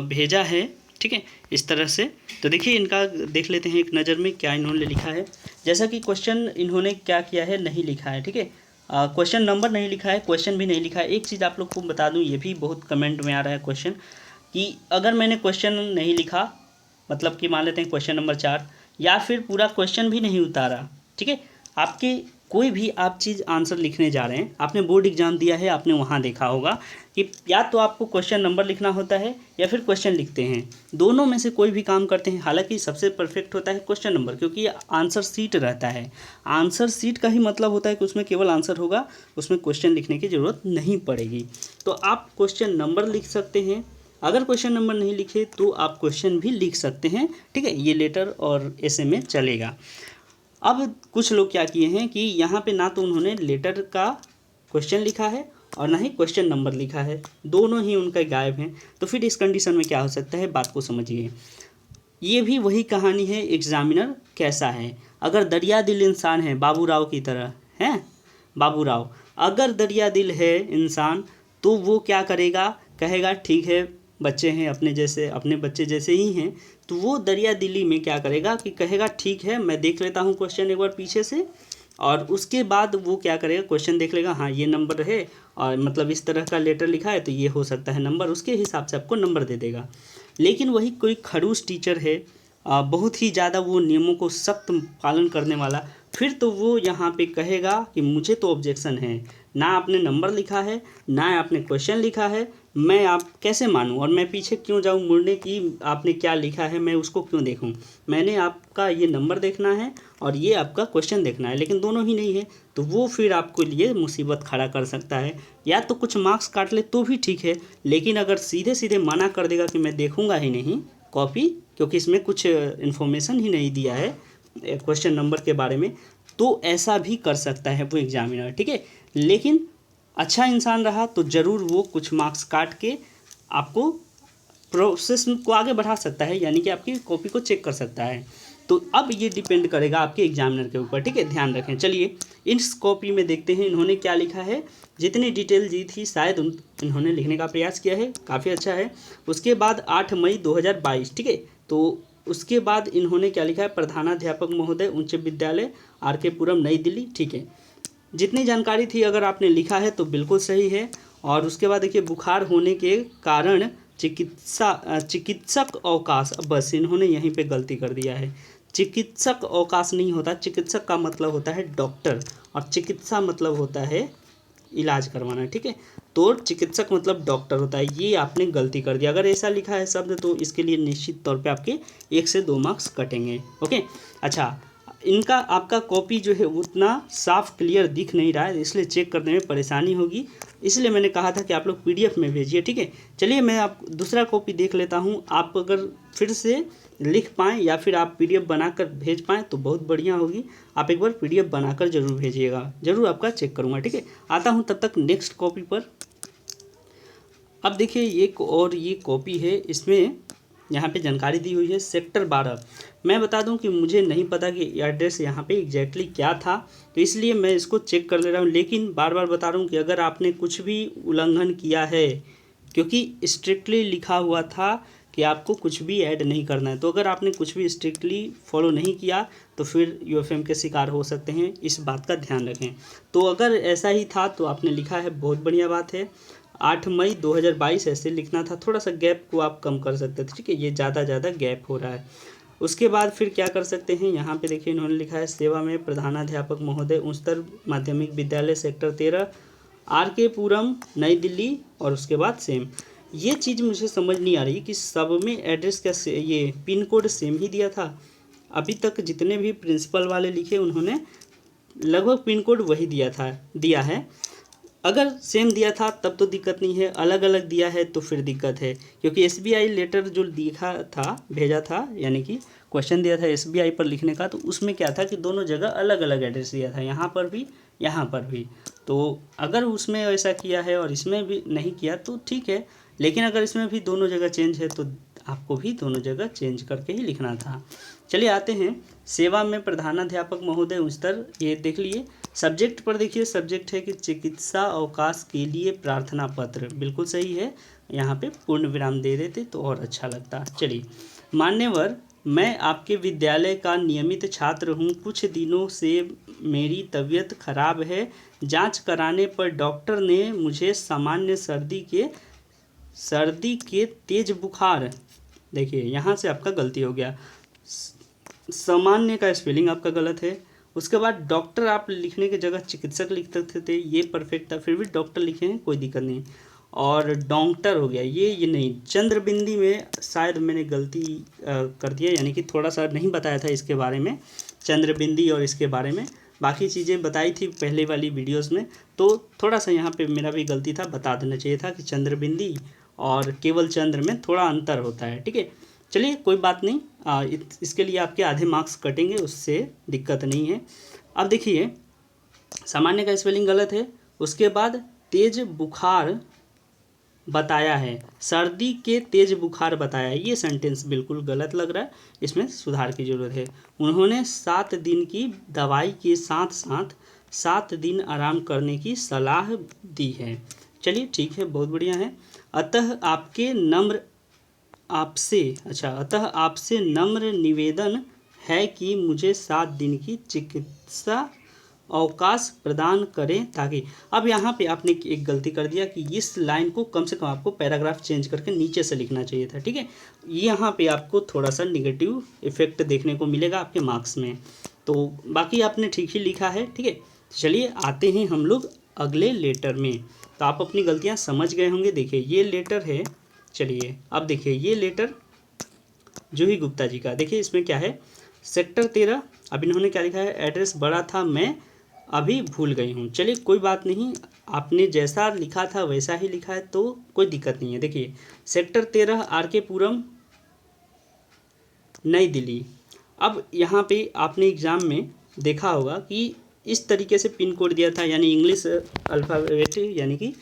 भेजा है। ठीक है, इस तरह से, तो देखिए इनका देख लेते हैं एक नज़र में क्या इन्होंने लिखा है। जैसा कि क्वेश्चन इन्होंने क्या किया है, नहीं लिखा है। ठीक है, क्वेश्चन नंबर नहीं लिखा है, क्वेश्चन भी नहीं लिखा है। एक चीज़ आप लोग को बता दूं, ये भी बहुत कमेंट में आ रहा है क्वेश्चन, कि अगर मैंने क्वेश्चन नहीं लिखा, मतलब कि मान लेते हैं क्वेश्चन नंबर 4, या फिर पूरा क्वेश्चन भी नहीं उतारा, ठीक है, आपके कोई भी आप चीज़ आंसर लिखने जा रहे हैं, आपने बोर्ड एग्जाम दिया है, आपने वहाँ देखा होगा कि या तो आपको क्वेश्चन नंबर लिखना होता है या फिर क्वेश्चन लिखते हैं, दोनों में से कोई भी काम करते हैं। हालांकि सबसे परफेक्ट होता है क्वेश्चन नंबर, क्योंकि ये आंसर सीट रहता है। आंसर सीट का ही मतलब होता है कि उसमें केवल आंसर होगा, उसमें क्वेश्चन लिखने की ज़रूरत नहीं पड़ेगी। तो आप क्वेश्चन नंबर लिख सकते हैं, अगर क्वेश्चन नंबर नहीं लिखे तो आप क्वेश्चन भी लिख सकते हैं। ठीक है, ये लेटर और ऐसे में चलेगा। अब कुछ लोग क्या किए हैं कि यहाँ पे ना तो उन्होंने लेटर का क्वेश्चन लिखा है और ना ही क्वेश्चन नंबर लिखा है, दोनों ही उनके गायब हैं। तो फिर इस कंडीशन में क्या हो सकता है, बात को समझिए। ये भी वही कहानी है, एग्जामिनर कैसा है। अगर दरिया दिल इंसान है, बाबू राव की तरह है, बाबू राव अगर दरिया दिल है इंसान, तो वो क्या करेगा, कहेगा ठीक है बच्चे हैं अपने जैसे, अपने बच्चे जैसे ही हैं। तो वो दरिया दिली में क्या करेगा कि कहेगा ठीक है मैं देख लेता हूँ क्वेश्चन एक बार पीछे से, और उसके बाद वो क्या करेगा, क्वेश्चन देख लेगा, हाँ ये नंबर है और मतलब इस तरह का लेटर लिखा है तो ये हो सकता है नंबर, उसके हिसाब से आपको नंबर दे देगा। लेकिन वही कोई खड़ूस टीचर है, बहुत ही ज़्यादा वो नियमों को सख्त पालन करने वाला, फिर तो वो यहाँ पे कहेगा कि मुझे तो ऑब्जेक्शन है, ना आपने नंबर लिखा है ना आपने क्वेश्चन लिखा है, मैं आप कैसे मानूं और मैं पीछे क्यों जाऊं मुड़ने की, आपने क्या लिखा है मैं उसको क्यों देखूं, मैंने आपका ये नंबर देखना है और ये आपका क्वेश्चन देखना है, लेकिन दोनों ही नहीं है। तो वो फिर आपको लिए मुसीबत खड़ा कर सकता है। या तो कुछ मार्क्स काट ले तो भी ठीक है, लेकिन अगर सीधे सीधे मना कर देगा कि मैं देखूंगा ही नहीं कॉपी, क्योंकि इसमें कुछ इन्फॉर्मेशन ही नहीं दिया है क्वेश्चन नंबर के बारे में, तो ऐसा भी कर सकता है वो एग्जामिनर, ठीक है। लेकिन अच्छा इंसान रहा तो ज़रूर वो कुछ मार्क्स काट के आपको प्रोसेस को आगे बढ़ा सकता है, यानी कि आपकी कॉपी को चेक कर सकता है। तो अब ये डिपेंड करेगा आपके एग्जामिनर के ऊपर, ठीक है, ध्यान रखें। चलिए इस कॉपी में देखते हैं इन्होंने क्या लिखा है। जितनी डिटेल दी थी शायद इन्होंने लिखने का प्रयास किया है, काफ़ी अच्छा है। उसके बाद 8 मई 2022, ठीक है। तो उसके बाद इन्होंने क्या लिखा है, प्रधानाध्यापक महोदय उच्च विद्यालय आर के पुरम नई दिल्ली, ठीक है। जितनी जानकारी थी अगर आपने लिखा है तो बिल्कुल सही है। और उसके बाद देखिए बुखार होने के कारण चिकित्सक अवकाश, बस इन्होंने यहीं पे गलती कर दिया है। चिकित्सक अवकाश नहीं होता, चिकित्सक का मतलब होता है डॉक्टर और चिकित्सा मतलब होता है इलाज करवाना, ठीक है। तो चिकित्सक मतलब डॉक्टर होता है, ये आपने गलती कर दिया। अगर ऐसा लिखा है शब्द तो इसके लिए निश्चित तौर पे आपके 1 से 2 मार्क्स कटेंगे, ओके। अच्छा, इनका आपका कॉपी जो है उतना साफ क्लियर दिख नहीं रहा है, इसलिए चेक करने में परेशानी होगी, इसलिए मैंने कहा था कि आप लोग पीडीएफ में भेजिए, ठीक है। चलिए मैं आप दूसरा कॉपी देख लेता हूँ, आप अगर फिर से लिख पाएँ या फिर आप पीडीएफ बनाकर भेज पाएँ तो बहुत बढ़िया होगी। आप एक बार पीडीएफ बनाकर ज़रूर भेजिएगा, ज़रूर आपका चेक करूँगा, ठीक है। आता हूँ तब तक नेक्स्ट कॉपी पर। अब देखिए एक और ये कॉपी है, इसमें यहाँ पे जानकारी दी हुई है सेक्टर 12। मैं बता दूं कि मुझे नहीं पता कि एड्रेस यहाँ पे एग्जैक्टली क्या था, तो इसलिए मैं इसको चेक कर ले रहा हूँ। लेकिन बार बार बता रहा हूँ कि अगर आपने कुछ भी उल्लंघन किया है, क्योंकि स्ट्रिक्टली लिखा हुआ था कि आपको कुछ भी ऐड नहीं करना है, तो अगर आपने कुछ भी स्ट्रिक्टली फॉलो नहीं किया तो फिर यूएफएम के शिकार हो सकते हैं, इस बात का ध्यान रखें। तो अगर ऐसा ही था तो आपने लिखा है, बहुत बढ़िया बात है। 8 मई 2022 ऐसे लिखना था, थोड़ा सा गैप को आप कम कर सकते थे, ठीक है, ये ज़्यादा गैप हो रहा है। उसके बाद फिर क्या कर सकते हैं, यहाँ पे देखिए इन्होंने लिखा है सेवा में प्रधानाध्यापक महोदय उच्चतर माध्यमिक विद्यालय सेक्टर 13 आर के पुरम नई दिल्ली, और उसके बाद सेम। ये चीज़ मुझे समझ नहीं आ रही कि सब में एड्रेस का ये पिन कोड सेम ही दिया था। अभी तक जितने भी प्रिंसिपल वाले लिखे उन्होंने लगभग पिन कोड वही दिया है। अगर सेम दिया था तब तो दिक्कत नहीं है, अलग अलग दिया है तो फिर दिक्कत है, क्योंकि एसबीआई लेटर जो दिखा था, भेजा था, यानी कि क्वेश्चन दिया था एसबीआई पर लिखने का, तो उसमें क्या था कि दोनों जगह अलग अलग एड्रेस दिया था, यहाँ पर भी यहाँ पर भी। तो अगर उसमें ऐसा किया है और इसमें भी नहीं किया तो ठीक है, लेकिन अगर इसमें भी दोनों जगह चेंज है तो आपको भी दोनों जगह चेंज करके ही लिखना था। चलिए आते हैं सेवा में प्रधानाध्यापक महोदय उच्चतर, ये देख लिए। सब्जेक्ट पर देखिए, सब्जेक्ट है कि चिकित्सा अवकाश के लिए प्रार्थना पत्र, बिल्कुल सही है, यहाँ पे पूर्ण विराम दे देते तो और अच्छा लगता। चलिए, मान्यवर मैं आपके विद्यालय का नियमित छात्र हूँ, कुछ दिनों से मेरी तबीयत खराब है, जांच कराने पर डॉक्टर ने मुझे सामान्य सर्दी के तेज बुखार, देखिए यहाँ से आपका गलती हो गया, सामान्य का स्पेलिंग आपका गलत है। उसके बाद डॉक्टर आप लिखने की जगह चिकित्सक लिख सकते थे, ये परफेक्ट था, फिर भी डॉक्टर लिखे हैं, कोई दिक्कत नहीं। और डॉक्टर हो गया, ये नहीं, चंद्रबिंदी में शायद मैंने गलती कर दिया, यानी कि थोड़ा सा नहीं बताया था इसके बारे में, चंद्रबिंदी और इसके बारे में बाकी चीज़ें बताई थी पहले वाली वीडियोस में, तो थोड़ा सा यहाँ पे मेरा भी गलती था, बता देना चाहिए था कि चंद्रबिंदी और केवल चंद्र में थोड़ा अंतर होता है, ठीक है। चलिए कोई बात नहीं, इसके लिए आपके आधे मार्क्स कटेंगे, उससे दिक्कत नहीं है। अब देखिए सामान्य का स्पेलिंग गलत है, उसके बाद तेज बुखार बताया है, सर्दी के तेज बुखार बताया है, ये सेंटेंस बिल्कुल गलत लग रहा है, इसमें सुधार की ज़रूरत है। उन्होंने 7 दिन की दवाई के साथ साथ 7 दिन आराम करने की सलाह दी है। चलिए ठीक है, बहुत बढ़िया है। अतः आपसे नम्र निवेदन है कि मुझे 7 दिन की चिकित्सा अवकाश प्रदान करें ताकि, अब यहाँ पे आपने एक गलती कर दिया कि इस लाइन को कम से कम आपको पैराग्राफ चेंज करके नीचे से लिखना चाहिए था, ठीक है। यहाँ पे आपको थोड़ा सा निगेटिव इफेक्ट देखने को मिलेगा आपके मार्क्स में, तो बाकी आपने ठीक ही लिखा है, ठीक है। चलिए आते हैं हम लोग अगले लेटर में। तो आप अपनी गलतियाँ समझ गए होंगे। देखिए ये लेटर है, चलिए अब देखिए ये लेटर जूही गुप्ता जी का, देखिए इसमें क्या है, सेक्टर 13। अब इन्होंने क्या लिखा है, एड्रेस बड़ा था मैं अभी भूल गई हूँ। चलिए कोई बात नहीं, आपने जैसा लिखा था वैसा ही लिखा है तो कोई दिक्कत नहीं है। देखिए सेक्टर 13 RK पुरम नई दिल्ली। अब यहाँ पे आपने एग्ज़ाम में देखा होगा कि इस तरीके से पिन कोड दिया था, यानी इंग्लिश अल्फ़ाबेट यानी कि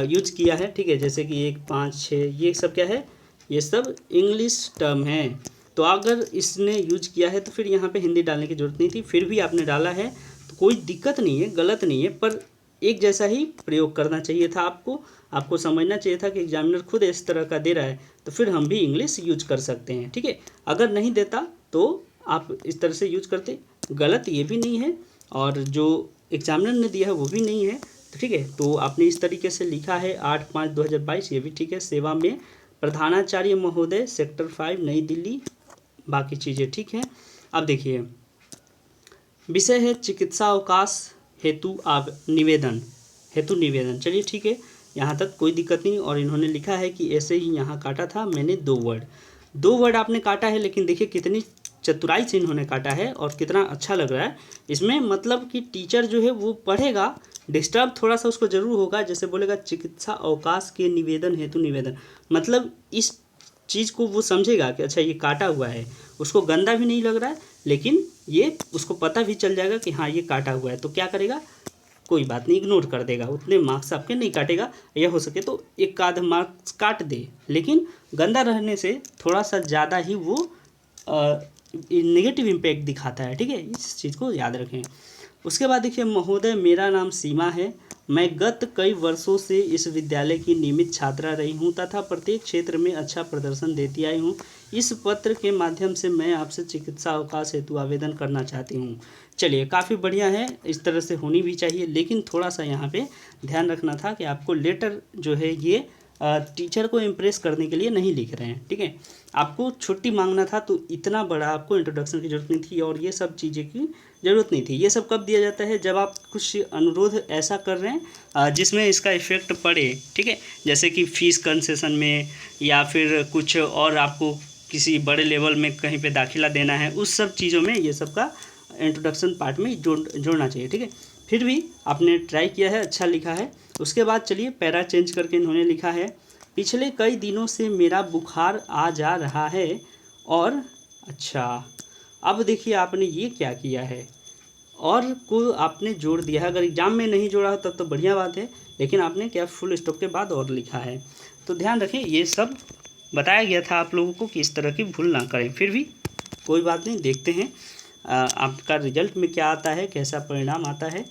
यूज किया है, ठीक है। जैसे कि 1 5 6 ये सब क्या है, ये सब इंग्लिश टर्म है। तो अगर इसने यूज किया है तो फिर यहाँ पे हिंदी डालने की ज़रूरत नहीं थी, फिर भी आपने डाला है तो कोई दिक्कत नहीं है, गलत नहीं है, पर एक जैसा ही प्रयोग करना चाहिए था आपको समझना चाहिए था कि एग्जामिनर खुद इस तरह का दे रहा है तो फिर हम भी इंग्लिश यूज कर सकते हैं, ठीक है। अगर नहीं देता तो आप इस तरह से यूज करते, गलत ये भी नहीं है और जो एग्जामिनर ने दिया है वो भी नहीं है, ठीक है। तो आपने इस तरीके से लिखा है 8/5/2022, ये भी ठीक है। सेवा में प्रधानाचार्य महोदय सेक्टर 5 नई दिल्ली, बाकी चीज़ें ठीक हैं। अब देखिए विषय है चिकित्सा अवकाश हेतु निवेदन, चलिए ठीक है, यहाँ तक कोई दिक्कत नहीं। और इन्होंने लिखा है कि ऐसे ही यहाँ काटा था मैंने 2 वर्ड आपने काटा है, लेकिन देखिए कितनी चतुराई से इन्होंने काटा है और कितना अच्छा लग रहा है इसमें। मतलब कि टीचर जो है वो पढ़ेगा, डिस्टर्ब थोड़ा सा उसको ज़रूर होगा, जैसे बोलेगा चिकित्सा अवकाश के निवेदन हेतु निवेदन, मतलब इस चीज़ को वो समझेगा कि अच्छा ये काटा हुआ है, उसको गंदा भी नहीं लग रहा है, लेकिन ये उसको पता भी चल जाएगा कि हाँ ये काटा हुआ है, तो क्या करेगा, कोई बात नहीं, इग्नोर कर देगा, उतने मार्क्स आपके नहीं काटेगा। यह हो सके तो एक आध मार्क्स काट दे, लेकिन गंदा रहने से थोड़ा सा ज़्यादा ही वो नेगेटिव इम्पैक्ट दिखाता है, ठीक है, इस चीज़ को याद रखें। उसके बाद देखिए महोदय मेरा नाम सीमा है, मैं गत कई वर्षों से इस विद्यालय की नियमित छात्रा रही हूँ तथा प्रत्येक क्षेत्र में अच्छा प्रदर्शन देती आई हूँ। इस पत्र के माध्यम से मैं आपसे चिकित्सा अवकाश हेतु आवेदन करना चाहती हूँ। चलिए काफ़ी बढ़िया है, इस तरह से होनी भी चाहिए, लेकिन थोड़ा सा यहाँ पे ध्यान रखना था कि आपको लेटर जो है ये टीचर को इम्प्रेस करने के लिए नहीं लिख रहे हैं, ठीक है। आपको छुट्टी मांगना था तो इतना बड़ा आपको इंट्रोडक्शन की ज़रूरत नहीं थी और ये सब चीज़ें की ज़रूरत नहीं थी। ये सब कब दिया जाता है, जब आप कुछ अनुरोध ऐसा कर रहे हैं जिसमें इसका इफ़ेक्ट पड़े, ठीक है, जैसे कि फ़ीस कंसेशन में या फिर कुछ और आपको किसी बड़े लेवल में कहीं पे दाखिला देना है, उस सब चीज़ों में ये सब का इंट्रोडक्शन पार्ट में जोड़ना चाहिए, ठीक है। फिर भी आपने ट्राई किया है, अच्छा लिखा है। उसके बाद चलिए पैरा चेंज करके इन्होंने लिखा है पिछले कई दिनों से मेरा बुखार आ जा रहा है और, अच्छा अब देखिए आपने ये क्या किया है, और को आपने जोड़ दिया है। अगर एग्जाम में नहीं जोड़ा हो तब तो बढ़िया बात है, लेकिन आपने क्या फुल स्टॉप के बाद और लिखा है, तो ध्यान रखें, ये सब बताया गया था आप लोगों को कि इस तरह की भूल ना करें। फिर भी कोई बात नहीं, देखते हैं आपका रिजल्ट में क्या आता है, कैसा परिणाम आता है।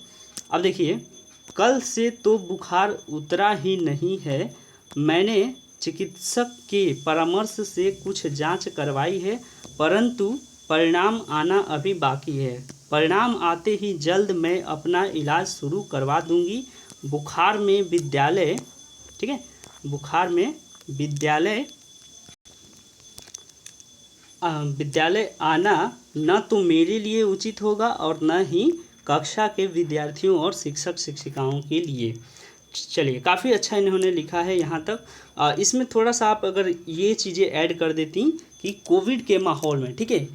अब देखिए कल से तो बुखार उतरा ही नहीं है, मैंने चिकित्सक के परामर्श से कुछ जांच करवाई है, परंतु परिणाम आना अभी बाकी है। परिणाम आते ही जल्द मैं अपना इलाज शुरू करवा दूंगी। बुखार में विद्यालय, ठीक है, बुखार में विद्यालय आना न तो मेरे लिए उचित होगा और न ही कक्षा के विद्यार्थियों और शिक्षक शिक्षिकाओं के लिए। चलिए काफ़ी अच्छा इन्होंने लिखा है यहाँ तक। इसमें थोड़ा सा आप अगर ये चीज़ें ऐड कर देती कि कोविड के माहौल में, ठीक है,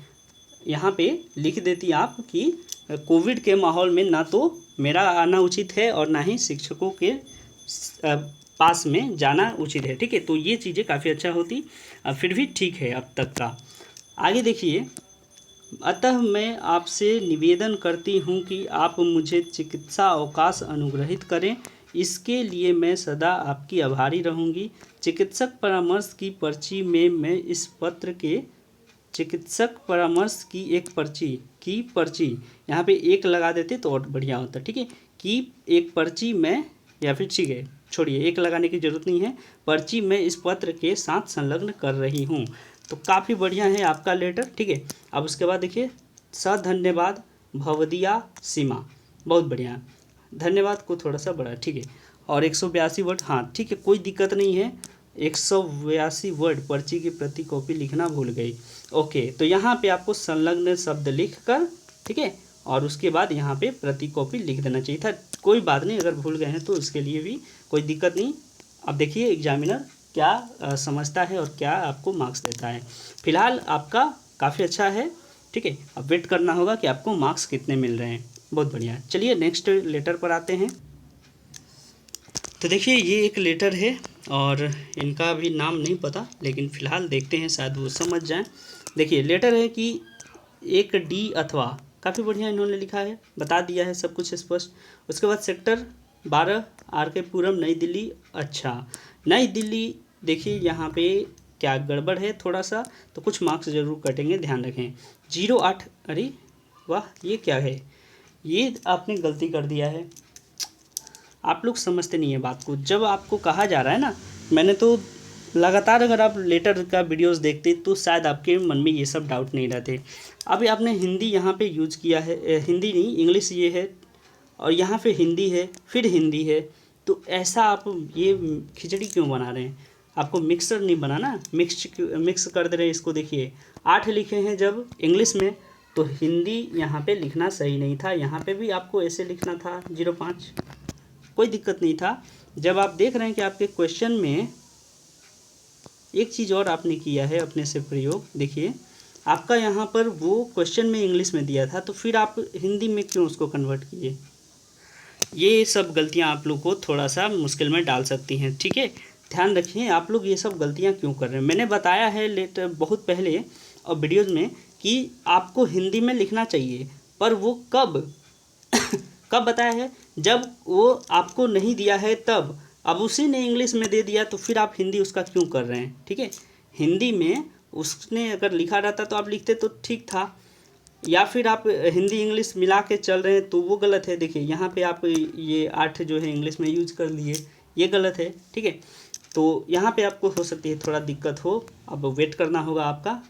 यहाँ पे लिख देती आप कि कोविड के माहौल में ना तो मेरा आना उचित है और ना ही शिक्षकों के पास में जाना उचित है। ठीक है, तो ये चीज़ें काफ़ी अच्छा होती, फिर भी ठीक है अब तक का। आगे देखिए, अतः मैं आपसे निवेदन करती हूँ कि आप मुझे चिकित्सा अवकाश अनुग्रहित करें, इसके लिए मैं सदा आपकी आभारी रहूँगी। चिकित्सक परामर्श की पर्ची में मैं इस पत्र के चिकित्सक परामर्श की एक पर्ची यहाँ पे एक लगा देते तो और बढ़िया होता। ठीक है, कि एक पर्ची में, या फिर ठीक है छोड़िए, एक लगाने की ज़रूरत नहीं है, पर्ची में इस पत्र के साथ संलग्न कर रही हूँ। तो काफ़ी बढ़िया है आपका लेटर। ठीक है, अब उसके बाद देखिए, धन्यवाद भवदिया सीमा, बहुत बढ़िया, धन्यवाद को थोड़ा सा बड़ा। ठीक है, और 182 वर्ड, हाँ ठीक है, कोई दिक्कत नहीं है। 182 वर्ड पर्ची की प्रति कॉपी लिखना भूल गई। ओके, तो यहाँ पे आपको संलग्न शब्द लिख कर, ठीक है, और उसके बाद यहाँ पे प्रति कॉपी लिख देना चाहिए था। कोई बात नहीं, अगर भूल गए हैं तो इसके लिए भी कोई दिक्कत नहीं। अब देखिए एग्जामिनर क्या समझता है और क्या आपको मार्क्स देता है। फिलहाल आपका काफ़ी अच्छा है। ठीक है, अब वेट करना होगा कि आपको मार्क्स कितने मिल रहे हैं। बहुत बढ़िया, चलिए नेक्स्ट लेटर पर आते हैं। तो देखिए ये एक लेटर है और इनका भी नाम नहीं पता, लेकिन फ़िलहाल देखते हैं, शायद वो समझ जाएं। देखिए लेटर है कि एक डी अथवा, काफ़ी बढ़िया इन्होंने लिखा है, बता दिया है सब कुछ स्पष्ट। उसके बाद सेक्टर 12 RK पुरम नई दिल्ली। अच्छा, नई दिल्ली, देखिए यहाँ पे क्या गड़बड़ है थोड़ा सा, तो कुछ मार्क्स ज़रूर कटेंगे, ध्यान रखें। 08, अरे वाह ये क्या है, ये आपने गलती कर दिया है। आप लोग समझते नहीं है बात को। जब आपको कहा जा रहा है ना, मैंने तो लगातार, अगर आप लेटर का वीडियोस देखते तो शायद आपके मन में ये सब डाउट नहीं रहते। अभी आपने हिंदी यहाँ पे यूज़ किया है, हिंदी नहीं इंग्लिश ये है, और यहाँ पे हिंदी है, फिर हिंदी है, तो ऐसा आप ये खिचड़ी क्यों बना रहे हैं? आपको मिक्सर नहीं बनाना, मिक्स कर दे रहे हैं इसको। देखिए 8 लिखे हैं जब इंग्लिश में, तो हिंदी यहाँ पे लिखना सही नहीं था, यहाँ पे भी आपको ऐसे लिखना था 05, कोई दिक्कत नहीं था। जब आप देख रहे हैं कि आपके क्वेश्चन में एक चीज़ और आपने किया है अपने से प्रयोग, देखिए आपका यहाँ पर वो क्वेश्चन में इंग्लिश में दिया था, तो फिर आप हिंदी में क्यों उसको कन्वर्ट किए? ये सब गलतियाँ आप लोग को थोड़ा सा मुश्किल में डाल सकती हैं। ठीक है, ध्यान रखिए आप लोग ये सब गलतियाँ क्यों कर रहे हैं। मैंने बताया है लेटर बहुत पहले और वीडियोज़ में कि आपको हिंदी में लिखना चाहिए, पर वो कब कब बताया है? जब वो आपको नहीं दिया है तब। अब उसी ने इंग्लिश में दे दिया, तो फिर आप हिंदी उसका क्यों कर रहे हैं? ठीक है, हिंदी में उसने अगर लिखा रहता तो आप लिखते तो ठीक था, या फिर आप हिंदी इंग्लिश मिला के चल रहे हैं तो वो गलत है। देखिए यहाँ पे आप ये 8 जो है इंग्लिश में यूज कर लिए, ये गलत है। ठीक है, तो यहाँ पे आपको हो सकती है थोड़ा दिक्कत हो, अब वेट करना होगा आपका,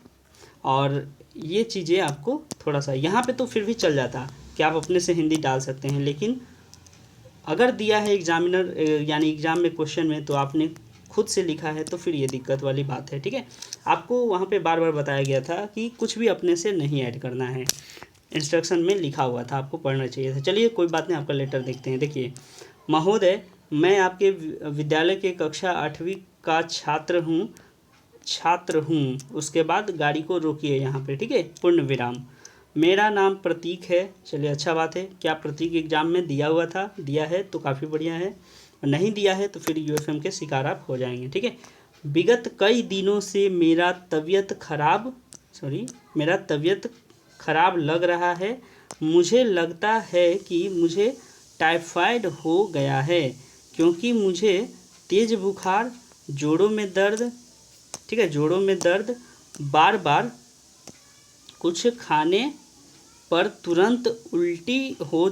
और ये चीज़ें आपको थोड़ा सा यहाँ पे तो फिर भी चल जाता कि आप अपने से हिंदी डाल सकते हैं, लेकिन अगर दिया है एग्जामिनर यानी एग्ज़ाम में क्वेश्चन में, तो आपने खुद से लिखा है, तो फिर ये दिक्कत वाली बात है। ठीक है, आपको वहाँ पे बार बार बताया गया था कि कुछ भी अपने से नहीं ऐड करना है, इंस्ट्रक्शन में लिखा हुआ था, आपको पढ़ना चाहिए था। चलिए कोई बात नहीं, आपका लेटर देखते हैं। देखिए, महोदय मैं आपके विद्यालय के कक्षा 8वीं का छात्र हूँ। उसके बाद गाड़ी को रोकिए यहाँ पे, ठीक है, पूर्ण विराम। मेरा नाम प्रतीक है। चलिए अच्छा बात है, क्या प्रतीक एग्जाम में दिया हुआ था? दिया है तो काफ़ी बढ़िया है, नहीं दिया है तो फिर UFM के शिकार आप हो जाएंगे। ठीक है, विगत कई दिनों से मेरा तबीयत खराब लग रहा है। मुझे लगता है कि मुझे टाइफाइड हो गया है, क्योंकि मुझे तेज़ बुखार, जोड़ों में दर्द, ठीक है, जोड़ों में दर्द, बार बार कुछ खाने पर तुरंत उल्टी हो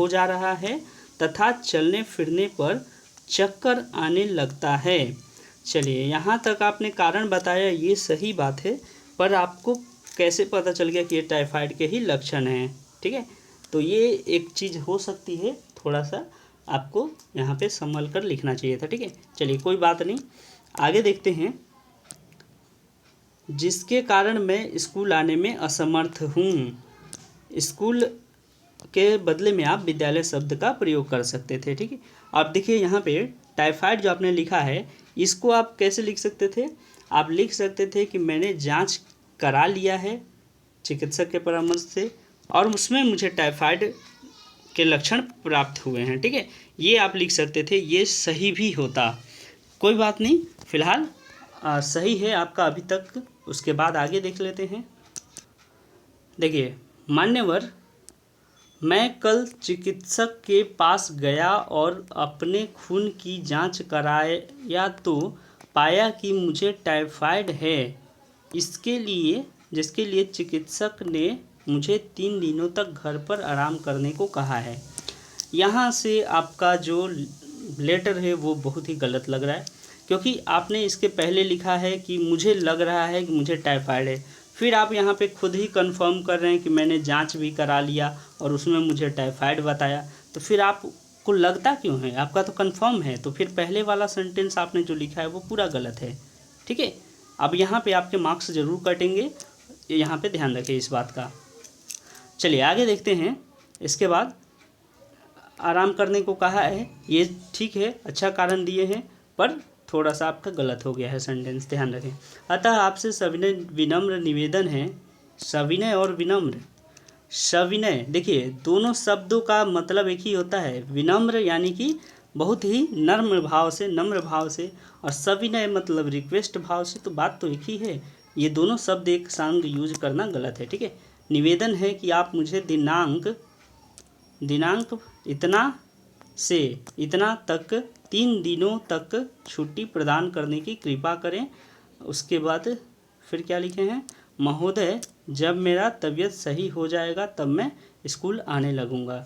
जा रहा है तथा चलने फिरने पर चक्कर आने लगता है। चलिए यहाँ तक आपने कारण बताया, ये सही बात है, पर आपको कैसे पता चल गया कि ये टाइफाइड के ही लक्षण हैं? ठीक है, तो ये एक चीज़ हो सकती है, थोड़ा सा आपको यहाँ पे संभल कर लिखना चाहिए था। ठीक है, चलिए कोई बात नहीं, आगे देखते हैं। जिसके कारण मैं स्कूल आने में असमर्थ हूँ। स्कूल के बदले में आप विद्यालय शब्द का प्रयोग कर सकते थे। ठीक है, आप देखिए यहाँ पे टाइफाइड जो आपने लिखा है, इसको आप कैसे लिख सकते थे? आप लिख सकते थे कि मैंने जांच करा लिया है चिकित्सक के परामर्श से, और उसमें मुझे टाइफाइड के लक्षण प्राप्त हुए हैं। ठीक है, ये आप लिख सकते थे, ये सही भी होता। कोई बात नहीं, फ़िलहाल सही है आपका अभी तक। उसके बाद आगे देख लेते हैं। देखिए, मान्यवर, मैं कल चिकित्सक के पास गया और अपने खून की जांच कराया तो पाया कि मुझे टाइफाइड है। इसके लिए जिसके लिए चिकित्सक ने मुझे 3 दिनों तक घर पर आराम करने को कहा है। यहाँ से आपका जो लेटर है वो बहुत ही गलत लग रहा है, क्योंकि आपने इसके पहले लिखा है कि मुझे लग रहा है कि मुझे टाइफाइड है। फिर आप यहाँ पे खुद ही कंफर्म कर रहे हैं कि मैंने जांच भी करा लिया और उसमें मुझे टाइफाइड बताया। तो फिर आपको लगता क्यों है? आपका तो कंफर्म है। तो फिर पहले वाला सेंटेंस आपने जो लिखा है वो पूरा गलत है। ठीक है, अब यहाँ पे आपके मार्क्स ज़रूर कटेंगे, यहाँ पे ध्यान रखें इस बात का। चलिए आगे देखते हैं। इसके बाद आराम करने को कहा है, ये ठीक है, अच्छा कारण दिए हैं, पर थोड़ा सा आपका गलत हो गया है सेंटेंस, ध्यान रखें। अतः आपसे सविनय विनम्र निवेदन है। सविनय और विनम्र, सविनय देखिए दोनों शब्दों का मतलब एक ही होता है। विनम्र यानी कि बहुत ही नम्र भाव से, नम्र भाव से, और सविनय मतलब रिक्वेस्ट भाव से, तो बात तो एक ही है। ये दोनों शब्द एक संग यूज करना गलत है। ठीक है, निवेदन है कि आप मुझे दिनांक इतना से इतना तक 3 दिनों तक छुट्टी प्रदान करने की कृपा करें। उसके बाद फिर क्या लिखे हैं? महोदय, जब मेरा तबीयत सही हो जाएगा तब मैं स्कूल आने लगूंगा।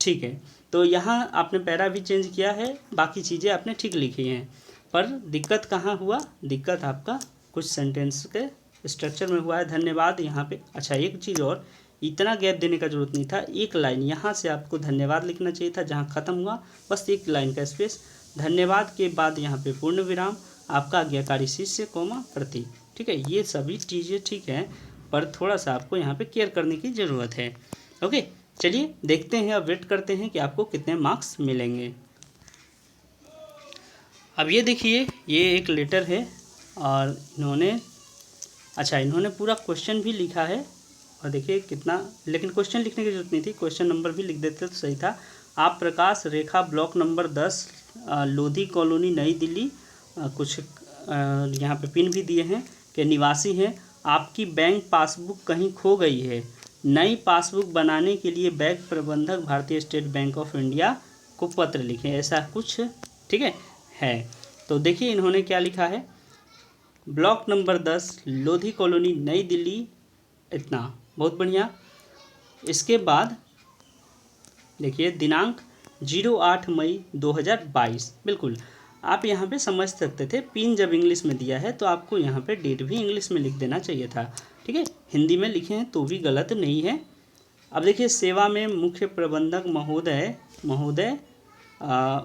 ठीक है, तो यहाँ आपने पैरा भी चेंज किया है, बाकी चीज़ें आपने ठीक लिखी हैं, पर दिक्कत कहाँ हुआ? दिक्कत आपका कुछ सेंटेंस के स्ट्रक्चर में हुआ है। धन्यवाद यहाँ पे, अच्छा एक चीज़ और, इतना गैप देने का जरूरत नहीं था। एक लाइन यहाँ से आपको धन्यवाद लिखना चाहिए था, जहाँ ख़त्म हुआ बस एक लाइन का स्पेस। धन्यवाद के बाद यहाँ पे पूर्ण विराम, आपका आज्ञाकारी शिष्य कोमा प्रतीक। ठीक है, ये सभी चीज़ें ठीक हैं, पर थोड़ा सा आपको यहाँ पे केयर करने की ज़रूरत है। ओके, चलिए देखते हैं, अब वेट करते हैं कि आपको कितने मार्क्स मिलेंगे। अब ये देखिए, ये एक लेटर है और इन्होंने पूरा क्वेश्चन भी लिखा है, और देखिए कितना, लेकिन क्वेश्चन लिखने की जरूरत नहीं थी, क्वेश्चन नंबर भी लिख देते तो सही था। आप प्रकाश रेखा block number 10 Lodhi colony Nai Delhi, कुछ यहाँ पे पिन भी दिए हैं कि निवासी हैं। आपकी बैंक पासबुक कहीं खो गई है। नई पासबुक बनाने के लिए बैंक प्रबंधक भारतीय स्टेट बैंक ऑफ इंडिया को पत्र लिखें, ऐसा कुछ। ठीक है। तो देखिए इन्होंने क्या लिखा है, block number 10 Lodhi colony Nai Delhi, इतना बहुत बढ़िया। इसके बाद देखिए दिनांक 08 मई 2022, बिल्कुल आप यहाँ पे समझ सकते थे, पिन जब इंग्लिश में दिया है तो आपको यहाँ पे डेट भी इंग्लिश में लिख देना चाहिए था। ठीक है, हिंदी में लिखे हैं तो भी गलत नहीं है। अब देखिए सेवा में मुख्य प्रबंधक महोदय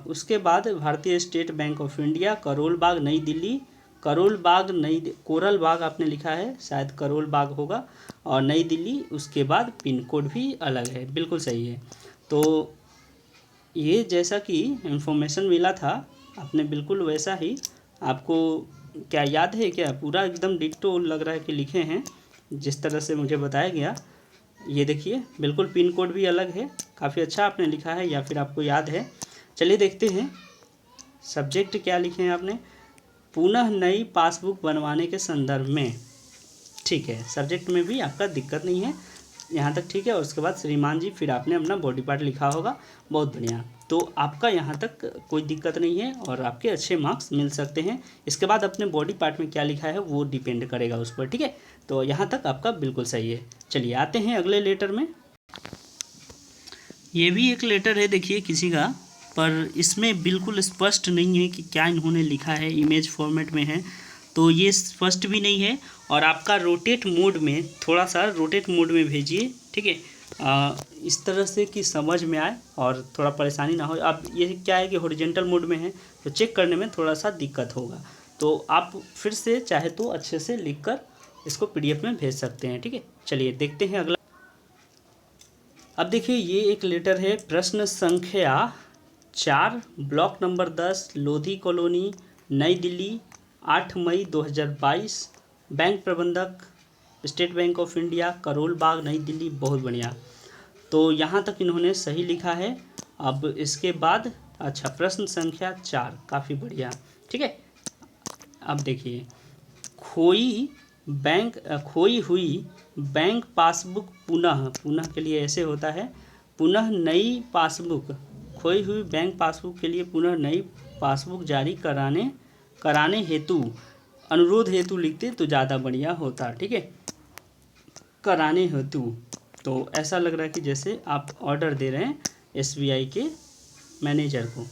उसके बाद भारतीय State Bank of India, Karol Bagh Nai Delhi, coral बाग आपने लिखा है, शायद करोल बाग होगा, और नई दिल्ली। उसके बाद पिन कोड भी अलग है, बिल्कुल सही है। तो ये जैसा कि इन्फॉर्मेशन मिला था, आपने बिल्कुल वैसा ही, आपको क्या याद है क्या? पूरा एकदम डिट्टो लग रहा है कि लिखे हैं जिस तरह से मुझे बताया गया। ये देखिए बिल्कुल पिन कोड भी अलग है, काफ़ी अच्छा आपने लिखा है, या फिर आपको याद है। चलिए देखते हैं सब्जेक्ट क्या लिखे हैं आपने, पुनः नई पासबुक बनवाने के संदर्भ में। ठीक है, सब्जेक्ट में भी आपका दिक्कत नहीं है, यहाँ तक ठीक है। और उसके बाद श्रीमान जी, फिर आपने अपना बॉडी पार्ट लिखा होगा, बहुत बढ़िया। तो आपका यहाँ तक कोई दिक्कत नहीं है और आपके अच्छे मार्क्स मिल सकते हैं। इसके बाद अपने बॉडी पार्ट में क्या लिखा है वो डिपेंड करेगा उस पर। ठीक है, तो यहाँ तक आपका बिल्कुल सही है। चलिए आते हैं अगले लेटर में। ये भी एक लेटर है देखिए किसी का, पर इसमें बिल्कुल स्पष्ट नहीं है कि क्या इन्होंने लिखा है, इमेज फॉर्मेट में है तो ये स्पष्ट भी नहीं है। और आपका रोटेट मोड में, थोड़ा सा रोटेट मोड में भेजिए। ठीक है, इस तरह से कि समझ में आए और थोड़ा परेशानी ना हो। अब ये क्या है कि हॉरिजॉन्टल मोड में है तो चेक करने में थोड़ा सा दिक्कत होगा, तो आप फिर से चाहे तो अच्छे से लिखकर इसको PDF में भेज सकते हैं। ठीक है, चलिए देखते हैं अगला। अब देखिए ये एक लेटर है, प्रश्न संख्या 4, block number 10 Lodhi colony Nai Delhi, 8 मई 2022, बैंक प्रबंधक State Bank of India, Karol Bagh Nai Delhi. बहुत बढ़िया, तो यहाँ तक इन्होंने सही लिखा है। अब इसके बाद अच्छा प्रश्न संख्या 4, काफ़ी बढ़िया, ठीक है। अब देखिए, खोई हुई बैंक पासबुक पुनः के लिए ऐसे होता है, पुनः नई पासबुक, खोई हुई बैंक पासबुक के लिए पुनः नई पासबुक जारी कराने हेतु, अनुरोध हेतु लिखते तो ज़्यादा बढ़िया होता। ठीक है, कराने हेतु, तो ऐसा लग रहा है कि जैसे आप ऑर्डर दे रहे हैं SBI के मैनेजर को,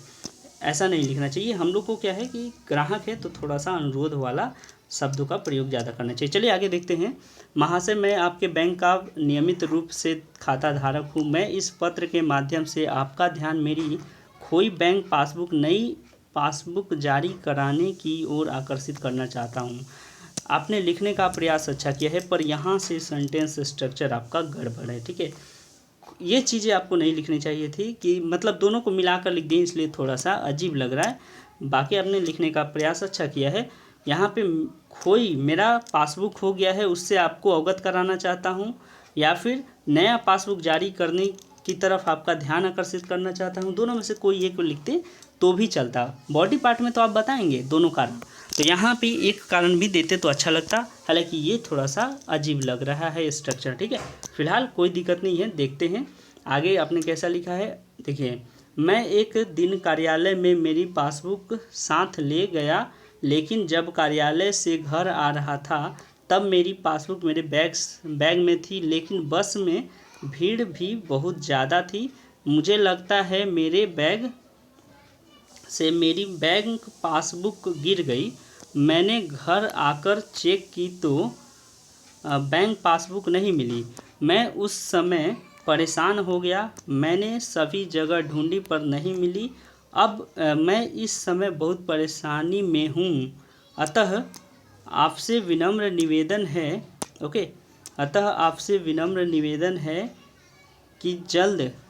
ऐसा नहीं लिखना चाहिए। हम लोग को क्या है कि ग्राहक है तो थोड़ा सा अनुरोध वाला शब्दों का प्रयोग ज़्यादा करना चाहिए। चलिए आगे देखते हैं। महाशय, मैं आपके बैंक का नियमित रूप से खाता धारक हूँ। मैं इस पत्र के माध्यम से आपका ध्यान मेरी खोई बैंक पासबुक नई पासबुक जारी कराने की ओर आकर्षित करना चाहता हूँ। आपने लिखने का प्रयास अच्छा किया है, पर यहाँ से सेंटेंस स्ट्रक्चर आपका गड़बड़ है। ठीक है, ये चीज़ें आपको नहीं लिखनी चाहिए थी कि मतलब दोनों को मिलाकर लिख दें, इसलिए थोड़ा सा अजीब लग रहा है। बाकी आपने लिखने का प्रयास अच्छा किया है। यहाँ पे खोई मेरा पासबुक हो गया है, उससे आपको अवगत कराना चाहता हूँ, या फिर नया पासबुक जारी करने की तरफ आपका ध्यान आकर्षित करना चाहता हूँ। दोनों में से कोई एक को लिखते तो भी चलता। बॉडी पार्ट में तो आप बताएंगे दोनों कारण, तो यहाँ पे एक कारण भी देते तो अच्छा लगता। हालांकि ये थोड़ा सा अजीब लग रहा है स्ट्रक्चर। ठीक है, फिलहाल कोई दिक्कत नहीं है, देखते हैं आगे आपने कैसा लिखा है। देखिए, मैं एक दिन कार्यालय में मेरी पासबुक साथ ले गया, लेकिन जब कार्यालय से घर आ रहा था तब मेरी पासबुक मेरे बैग में थी, लेकिन बस में भीड़ भी बहुत ज़्यादा थी। मुझे लगता है मेरे बैग से मेरी बैंक पासबुक गिर गई। मैंने घर आकर चेक की तो बैंक पासबुक नहीं मिली। मैं उस समय परेशान हो गया, मैंने सभी जगह ढूंढी पर नहीं मिली। अब मैं इस समय बहुत परेशानी में हूँ, अतः आपसे विनम्र निवेदन है कि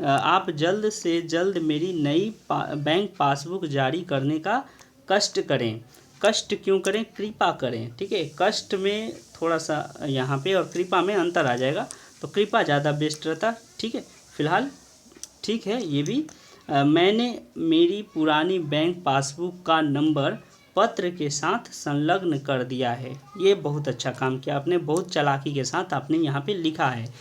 आप जल्द से जल्द मेरी नई बैंक पासबुक जारी करने का कष्ट करें। कष्ट क्यों करें, कृपा करें। ठीक है, कष्ट में थोड़ा सा यहाँ पे और कृपा में अंतर आ जाएगा, तो कृपा ज़्यादा बेस्ट रहता। ठीक है, फिलहाल ठीक है ये भी। मैंने मेरी पुरानी बैंक पासबुक का नंबर पत्र के साथ संलग्न कर दिया है। ये बहुत अच्छा काम किया आपने, बहुत चालाकी के साथ आपने यहाँ पे लिखा है।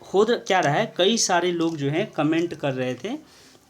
हो क्या रहा है, कई सारे लोग जो हैं कमेंट कर रहे थे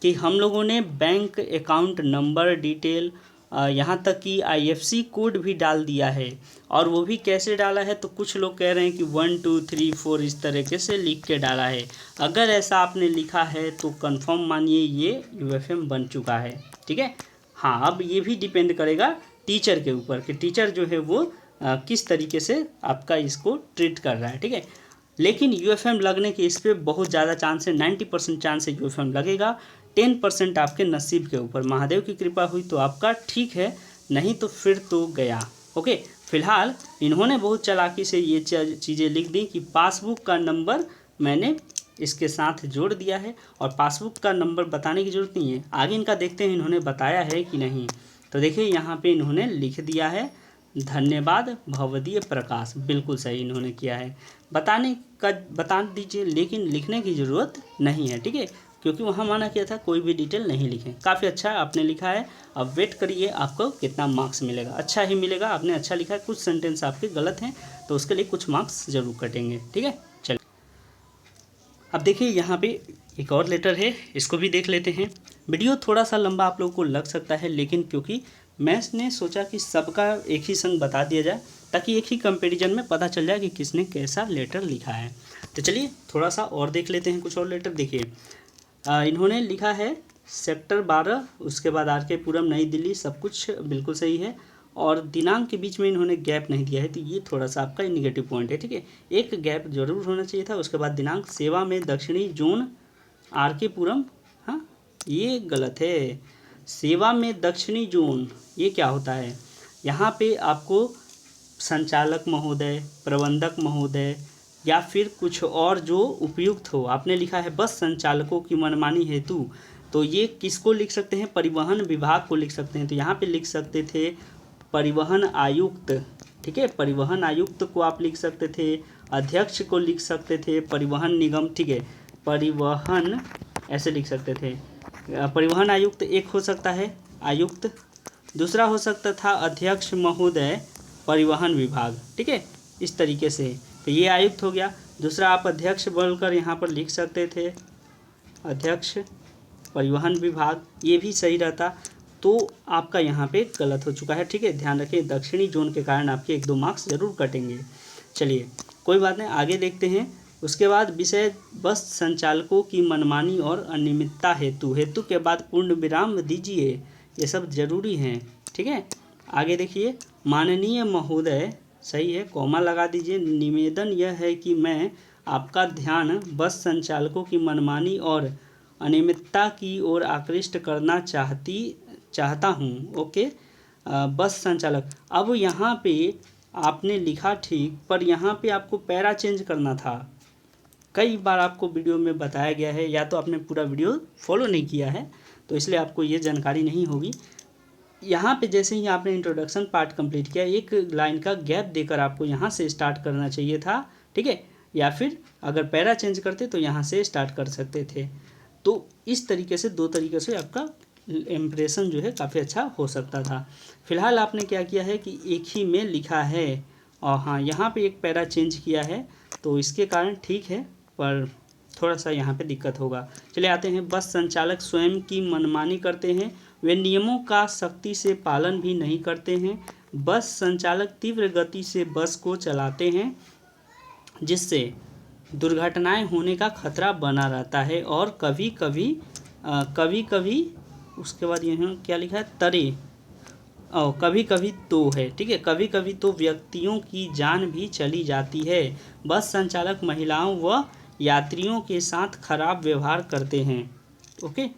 कि हम लोगों ने बैंक अकाउंट नंबर डिटेल, यहाँ तक कि IFSC कोड भी डाल दिया है, और वो भी कैसे डाला है, तो कुछ लोग कह रहे हैं कि 1 2 3 4 इस तरीके से लिख के डाला है। अगर ऐसा आपने लिखा है तो कंफर्म मानिए ये UFM बन चुका है। ठीक है, हाँ, अब ये भी डिपेंड करेगा टीचर के ऊपर कि टीचर जो है वो किस तरीके से आपका इसको ट्रीट कर रहा है। ठीक है, लेकिन UFM लगने के इस पर बहुत ज़्यादा चांस है, 90% चांस है UFM लगेगा। 10% आपके नसीब के ऊपर, महादेव की कृपा हुई तो आपका ठीक है, नहीं तो फिर तो गया। ओके, फिलहाल इन्होंने बहुत चालाकी से ये चीज़ें लिख दी कि पासबुक का नंबर मैंने इसके साथ जोड़ दिया है, और पासबुक का नंबर बताने की ज़रूरत नहीं है। आगे इनका देखते हैं इन्होंने बताया है कि नहीं। तो देखिए यहाँ पे इन्होंने लिख दिया है, धन्यवाद भवदीय प्रकाश, बिल्कुल सही इन्होंने किया है। बता दीजिए, लेकिन लिखने की ज़रूरत नहीं है। ठीक है, क्योंकि वहाँ माना किया था कोई भी डिटेल नहीं लिखें। काफ़ी अच्छा आपने लिखा है। अब वेट करिए आपको कितना मार्क्स मिलेगा। अच्छा ही मिलेगा, आपने अच्छा लिखा है। कुछ सेंटेंस आपके गलत हैं तो उसके लिए कुछ मार्क्स ज़रूर कटेंगे। ठीक है, चलिए अब देखिए यहाँ पे एक और लेटर है, इसको भी देख लेते हैं। वीडियो थोड़ा सा लंबा आप लोगों को लग सकता है, लेकिन क्योंकि मैंने सोचा कि सबका एक ही संग बता दिया जाए, ताकि एक ही कंपैरिजन में पता चल जाए कि किसने कैसा लेटर लिखा है। तो चलिए थोड़ा सा और देख लेते हैं कुछ और लेटर। देखिए इन्होंने लिखा है सेक्टर 12, उसके बाद RK पुरम नई दिल्ली, सब कुछ बिल्कुल सही है, और दिनांक के बीच में इन्होंने गैप नहीं दिया है, तो ये थोड़ा सा आपका निगेटिव पॉइंट है। ठीक है, एक गैप जरूर होना चाहिए था। उसके बाद दिनांक, सेवा में दक्षिणी जोन RK पुरम, हाँ ये गलत है। सेवा में दक्षिणी जोन ये क्या होता है, यहाँ पे आपको संचालक महोदय, प्रबंधक महोदय, या फिर कुछ और जो उपयुक्त हो। आपने लिखा है बस संचालकों की मनमानी हेतु, तो ये किसको लिख सकते हैं, परिवहन विभाग को लिख सकते हैं। तो यहाँ पे लिख सकते थे परिवहन आयुक्त। ठीक है, परिवहन आयुक्त को आप लिख सकते थे, अध्यक्ष को लिख सकते थे, परिवहन निगम। ठीक है, परिवहन ऐसे लिख सकते थे। परिवहन आयुक्त एक हो सकता है, आयुक्त दूसरा हो सकता था अध्यक्ष महोदय परिवहन विभाग, ठीक है, इस तरीके से। तो ये आयुक्त हो गया। दूसरा आप अध्यक्ष बोलकर यहाँ पर लिख सकते थे अध्यक्ष परिवहन विभाग, ये भी सही रहता। तो आपका यहाँ पे गलत हो चुका है, ठीक है। ध्यान रखें दक्षिणी जोन के कारण आपके 1-2 मार्क्स ज़रूर कटेंगे। चलिए कोई बात नहीं, आगे देखते हैं। उसके बाद विषय बस संचालकों की मनमानी और अनियमितता हेतु, हेतु के बाद पूर्ण विराम दीजिए, ये सब जरूरी हैं, ठीक है। आगे देखिए, माननीय महोदय, सही है, कॉमा लगा दीजिए। निवेदन यह है कि मैं आपका ध्यान बस संचालकों की मनमानी और अनियमितता की ओर आकृष्ट करना चाहता हूँ, ओके। बस संचालक, अब यहाँ पे आपने लिखा ठीक, पर यहाँ पे आपको पैरा चेंज करना था। कई बार आपको वीडियो में बताया गया है, या तो आपने पूरा वीडियो फॉलो नहीं किया है, तो इसलिए आपको ये जानकारी नहीं होगी। यहाँ पे जैसे ही आपने इंट्रोडक्शन पार्ट कंप्लीट किया, एक लाइन का गैप देकर आपको यहाँ से स्टार्ट करना चाहिए था, ठीक है। या फिर अगर पैरा चेंज करते तो यहाँ से स्टार्ट कर सकते थे। तो इस तरीके से 2 तरीके से आपका इम्प्रेशन जो है काफ़ी अच्छा हो सकता था। फिलहाल आपने क्या किया है कि एक ही में लिखा है, और हाँ यहाँ पे एक पैरा चेंज किया है, तो इसके कारण ठीक है, पर थोड़ा सा यहाँ पे दिक्कत होगा। चलिए आते हैं, बस संचालक स्वयं की मनमानी करते हैं, वे नियमों का सख्ती से पालन भी नहीं करते हैं। बस संचालक तीव्र गति से बस को चलाते हैं, जिससे दुर्घटनाएं होने का खतरा बना रहता है, और कभी कभी उसके बाद यहाँ क्या लिखा है, कभी कभी तो है, ठीक है, कभी कभी तो व्यक्तियों की जान भी चली जाती है। बस संचालक महिलाओं व यात्रियों के साथ खराब व्यवहार करते हैं, ओके।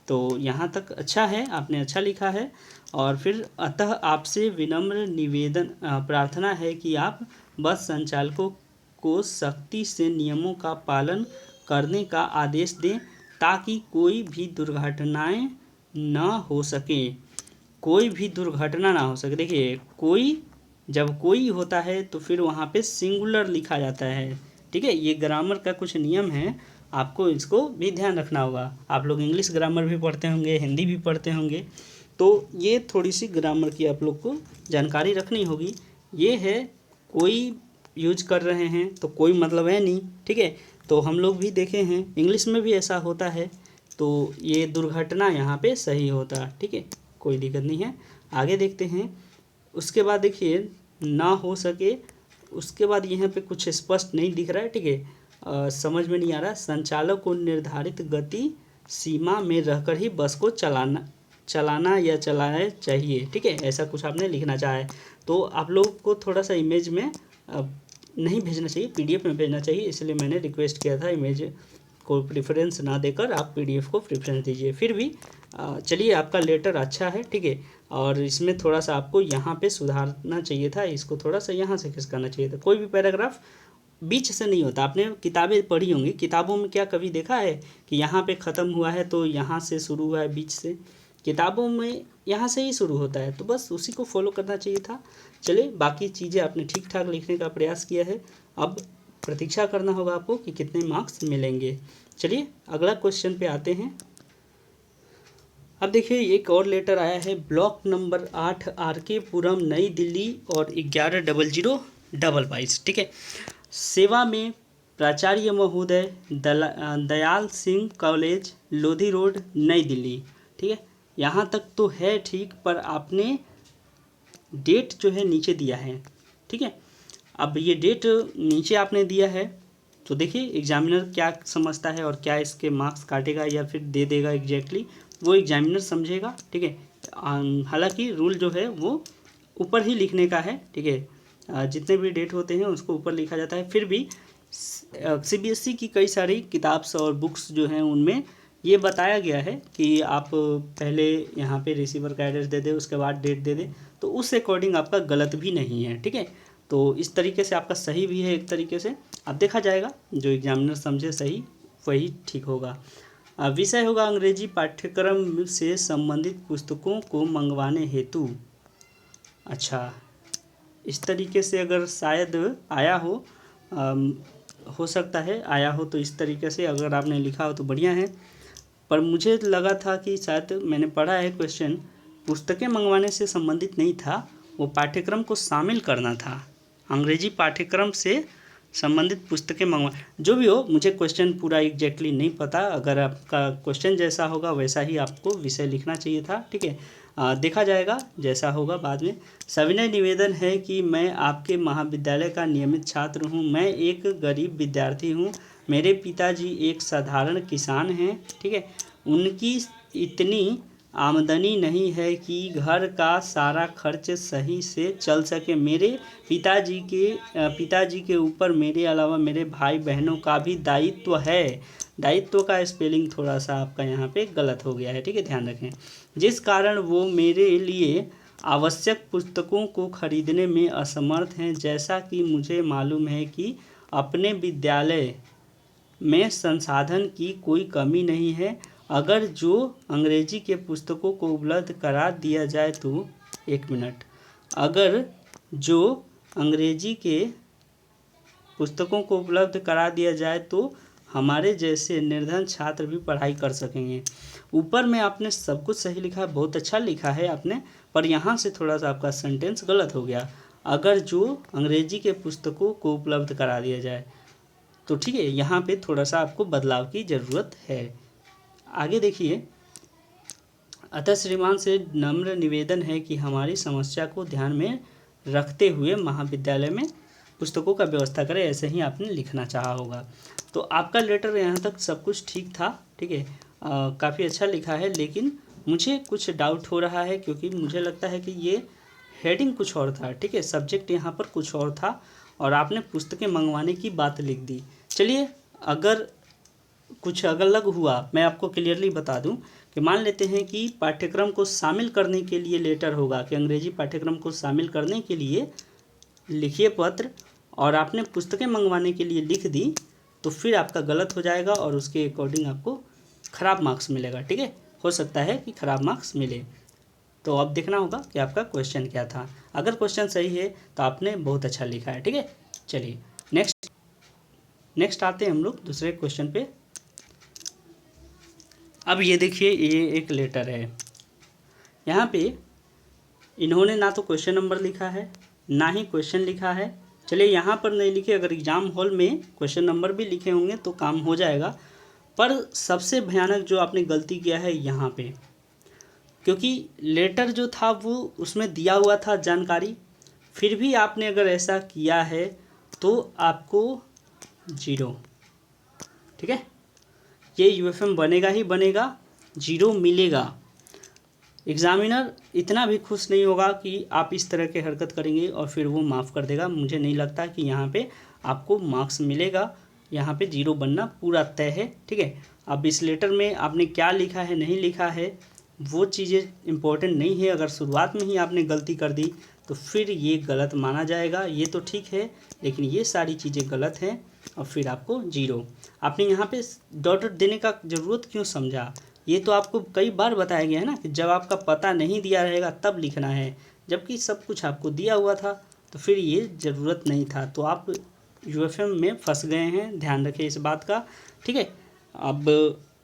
तो यहाँ तक अच्छा है, आपने अच्छा लिखा है। और फिर अतः आपसे विनम्र निवेदन प्रार्थना है कि आप बस संचालकों को सख्ती से नियमों का पालन करने का आदेश दें, ताकि कोई भी दुर्घटनाएं न हो सके, कोई भी दुर्घटना ना हो सके। देखिए जब कोई होता है तो फिर वहाँ पे सिंगुलर लिखा जाता है, ठीक है। ये ग्रामर का कुछ नियम है, आपको इसको भी ध्यान रखना होगा। आप लोग इंग्लिश ग्रामर भी पढ़ते होंगे, हिंदी भी पढ़ते होंगे, तो ये थोड़ी सी ग्रामर की आप लोग को जानकारी रखनी होगी। ये है कोई यूज कर रहे हैं तो कोई मतलब है नहीं, ठीक है। तो हम लोग भी देखे हैं इंग्लिश में भी ऐसा होता है, तो ये दुर्घटना यहाँ पे सही होता, ठीक है, कोई दिक्कत नहीं है। आगे देखते हैं। उसके बाद देखिए, ना हो सके, उसके बाद यहाँ पे कुछ स्पष्ट नहीं दिख रहा है, ठीक है, समझ में नहीं आ रहा। संचालक को निर्धारित गति सीमा में रहकर ही बस को चलाना या चलाना चाहिए, ठीक है, ऐसा कुछ आपने लिखना चाहा है। तो आप लोग को थोड़ा सा इमेज में नहीं भेजना चाहिए, पीडीएफ में भेजना चाहिए, इसलिए मैंने रिक्वेस्ट किया था इमेज को प्रेफरेंस ना देकर आप पीडीएफ को प्रेफरेंस दीजिए। फिर भी चलिए, आपका लेटर अच्छा है, ठीक है, और इसमें थोड़ा सा आपको यहाँ पे सुधारना चाहिए था, इसको थोड़ा सा यहाँ से खिसकाना चाहिए था। कोई भी पैराग्राफ बीच से नहीं होता। आपने किताबें पढ़ी होंगी, किताबों में क्या कभी देखा है कि यहाँ पे ख़त्म हुआ है तो यहाँ से शुरू हुआ है बीच से? किताबों में यहाँ से ही शुरू होता है, तो बस उसी को फॉलो करना चाहिए था। चलिए, बाकी चीज़ें आपने ठीक ठाक लिखने का प्रयास किया है, अब प्रतीक्षा करना होगा आपको कि कितने मार्क्स मिलेंगे। चलिए अगला क्वेश्चन पे आते हैं। अब देखिए, एक और लेटर आया है, ब्लॉक नंबर 8 RK पुरम नई दिल्ली और 110022, ठीक है। सेवा में प्राचार्य महोदय दयाल सिंह कॉलेज, लोधी रोड, नई दिल्ली, ठीक है। यहाँ तक तो है ठीक, पर आपने डेट जो है नीचे दिया है, ठीक है। अब ये डेट नीचे आपने दिया है, तो देखिए एग्जामिनर क्या समझता है और क्या इसके मार्क्स काटेगा या फिर दे देगा एग्जैक्टली, वो एग्जामिनर समझेगा, ठीक है। हालांकि रूल जो है वो ऊपर ही लिखने का है, ठीक है, जितने भी डेट होते हैं उसको ऊपर लिखा जाता है। फिर भी CBSE की कई सारी किताब्स और बुक्स जो हैं उनमें ये बताया गया है कि आप पहले यहाँ पे रिसीवर का एड्रेस दे दें, उसके बाद डेट दे दें, तो उस अकॉर्डिंग आपका गलत भी नहीं है, ठीक है। तो इस तरीके से आपका सही भी है, एक तरीके से अब देखा जाएगा, जो एग्जामिनर समझे सही वही ठीक होगा। विषय होगा अंग्रेजी पाठ्यक्रम से संबंधित पुस्तकों को मंगवाने हेतु। अच्छा, इस तरीके से अगर शायद आया हो सकता है आया हो, तो इस तरीके से अगर आपने लिखा हो तो बढ़िया है। पर मुझे लगा था कि शायद मैंने पढ़ा है क्वेश्चन पुस्तकें मंगवाने से संबंधित नहीं था, वो पाठ्यक्रम को शामिल करना था। अंग्रेजी पाठ्यक्रम से संबंधित पुस्तकें मंगवा, जो भी हो, मुझे क्वेश्चन पूरा एग्जैक्टली नहीं पता। अगर आपका क्वेश्चन जैसा होगा वैसा ही आपको विषय लिखना चाहिए था, ठीक है। देखा जाएगा जैसा होगा बाद में। सविनय निवेदन है कि मैं आपके महाविद्यालय का नियमित छात्र हूँ। मैं एक गरीब विद्यार्थी हूँ। मेरे पिताजी एक साधारण किसान हैं, ठीक है। उनकी इतनी आमदनी नहीं है कि घर का सारा खर्च सही से चल सके। मेरे पिताजी के ऊपर मेरे अलावा मेरे भाई बहनों का भी दायित्व है। दायित्व का स्पेलिंग थोड़ा सा आपका यहाँ पे गलत हो गया है, ठीक है, ध्यान रखें। जिस कारण वो मेरे लिए आवश्यक पुस्तकों को खरीदने में असमर्थ हैं। जैसा कि मुझे मालूम है कि अपने विद्यालय में संसाधन की कोई कमी नहीं है। अगर जो अंग्रेजी के पुस्तकों को उपलब्ध करा दिया जाए तो अगर जो अंग्रेजी के पुस्तकों को उपलब्ध करा दिया जाए तो हमारे जैसे निर्धन छात्र भी पढ़ाई कर सकेंगे। ऊपर में आपने सब कुछ सही लिखा है, बहुत अच्छा लिखा है आपने, पर यहाँ से थोड़ा सा आपका सेंटेंस गलत हो गया। अगर जो अंग्रेजी के पुस्तकों को उपलब्ध करा दिया जाए तो, ठीक है, यहाँ पे थोड़ा सा आपको बदलाव की ज़रूरत है। आगे देखिए, अतः श्रीमान से नम्र निवेदन है कि हमारी समस्या को ध्यान में रखते हुए महाविद्यालय में पुस्तकों का व्यवस्था करें। ऐसे ही आपने लिखना चाहा होगा। तो आपका लेटर यहाँ तक सब कुछ ठीक था, ठीक है, काफ़ी अच्छा लिखा है। लेकिन मुझे कुछ डाउट हो रहा है, क्योंकि मुझे लगता है कि ये हेडिंग कुछ और था, ठीक है, सब्जेक्ट यहाँ पर कुछ और था और आपने पुस्तकें मंगवाने की बात लिख दी। चलिए, अगर कुछ अलग हुआ मैं आपको क्लियरली बता दूं कि मान लेते हैं कि पाठ्यक्रम को शामिल करने के लिए लेटर होगा कि अंग्रेजी पाठ्यक्रम को शामिल करने के लिए लिखिए पत्र, और आपने पुस्तकें मंगवाने के लिए लिख दी, तो फिर आपका गलत हो जाएगा और उसके अकॉर्डिंग आपको ख़राब मार्क्स मिलेगा, ठीक है। हो सकता है कि ख़राब मार्क्स मिले, तो अब देखना होगा कि आपका क्वेश्चन क्या था। अगर क्वेश्चन सही है तो आपने बहुत अच्छा लिखा है, ठीक है। चलिए नेक्स्ट आते हैं हम लोग दूसरे क्वेश्चन पे। अब ये देखिए, ये एक लेटर है। यहाँ पे इन्होंने ना तो क्वेश्चन नंबर लिखा है ना ही क्वेश्चन लिखा है। चलिए, यहाँ पर नहीं लिखे, अगर एग्ज़ाम हॉल में क्वेश्चन नंबर भी लिखे होंगे तो काम हो जाएगा। पर सबसे भयानक जो आपने गलती किया है यहाँ पे, क्योंकि लेटर जो था वो उसमें दिया हुआ था जानकारी, फिर भी आपने अगर ऐसा किया है तो आपको 0, ठीक है, ये यूएफएम बनेगा ही बनेगा, 0 मिलेगा। एग्ज़ामिनर इतना भी खुश नहीं होगा कि आप इस तरह के हरकत करेंगे और फिर वो माफ़ कर देगा। मुझे नहीं लगता कि यहाँ पे आपको मार्क्स मिलेगा, यहाँ पे 0 बनना पूरा तय है, ठीक है। अब इस लेटर में आपने क्या लिखा है नहीं लिखा है वो चीज़ें इम्पोर्टेंट नहीं है। अगर शुरुआत में ही आपने गलती कर दी तो फिर ये गलत माना जाएगा। ये तो ठीक है, लेकिन ये सारी चीज़ें गलत हैं और फिर आपको 0। आपने यहाँ पे डॉट देने का ज़रूरत क्यों समझा? ये तो आपको कई बार बताया गया है ना कि जब आपका पता नहीं दिया रहेगा तब लिखना है, जबकि सब कुछ आपको दिया हुआ था, तो फिर ये ज़रूरत नहीं था। तो आप यूएफएम में फंस गए हैं, ध्यान रखें इस बात का, ठीक है। अब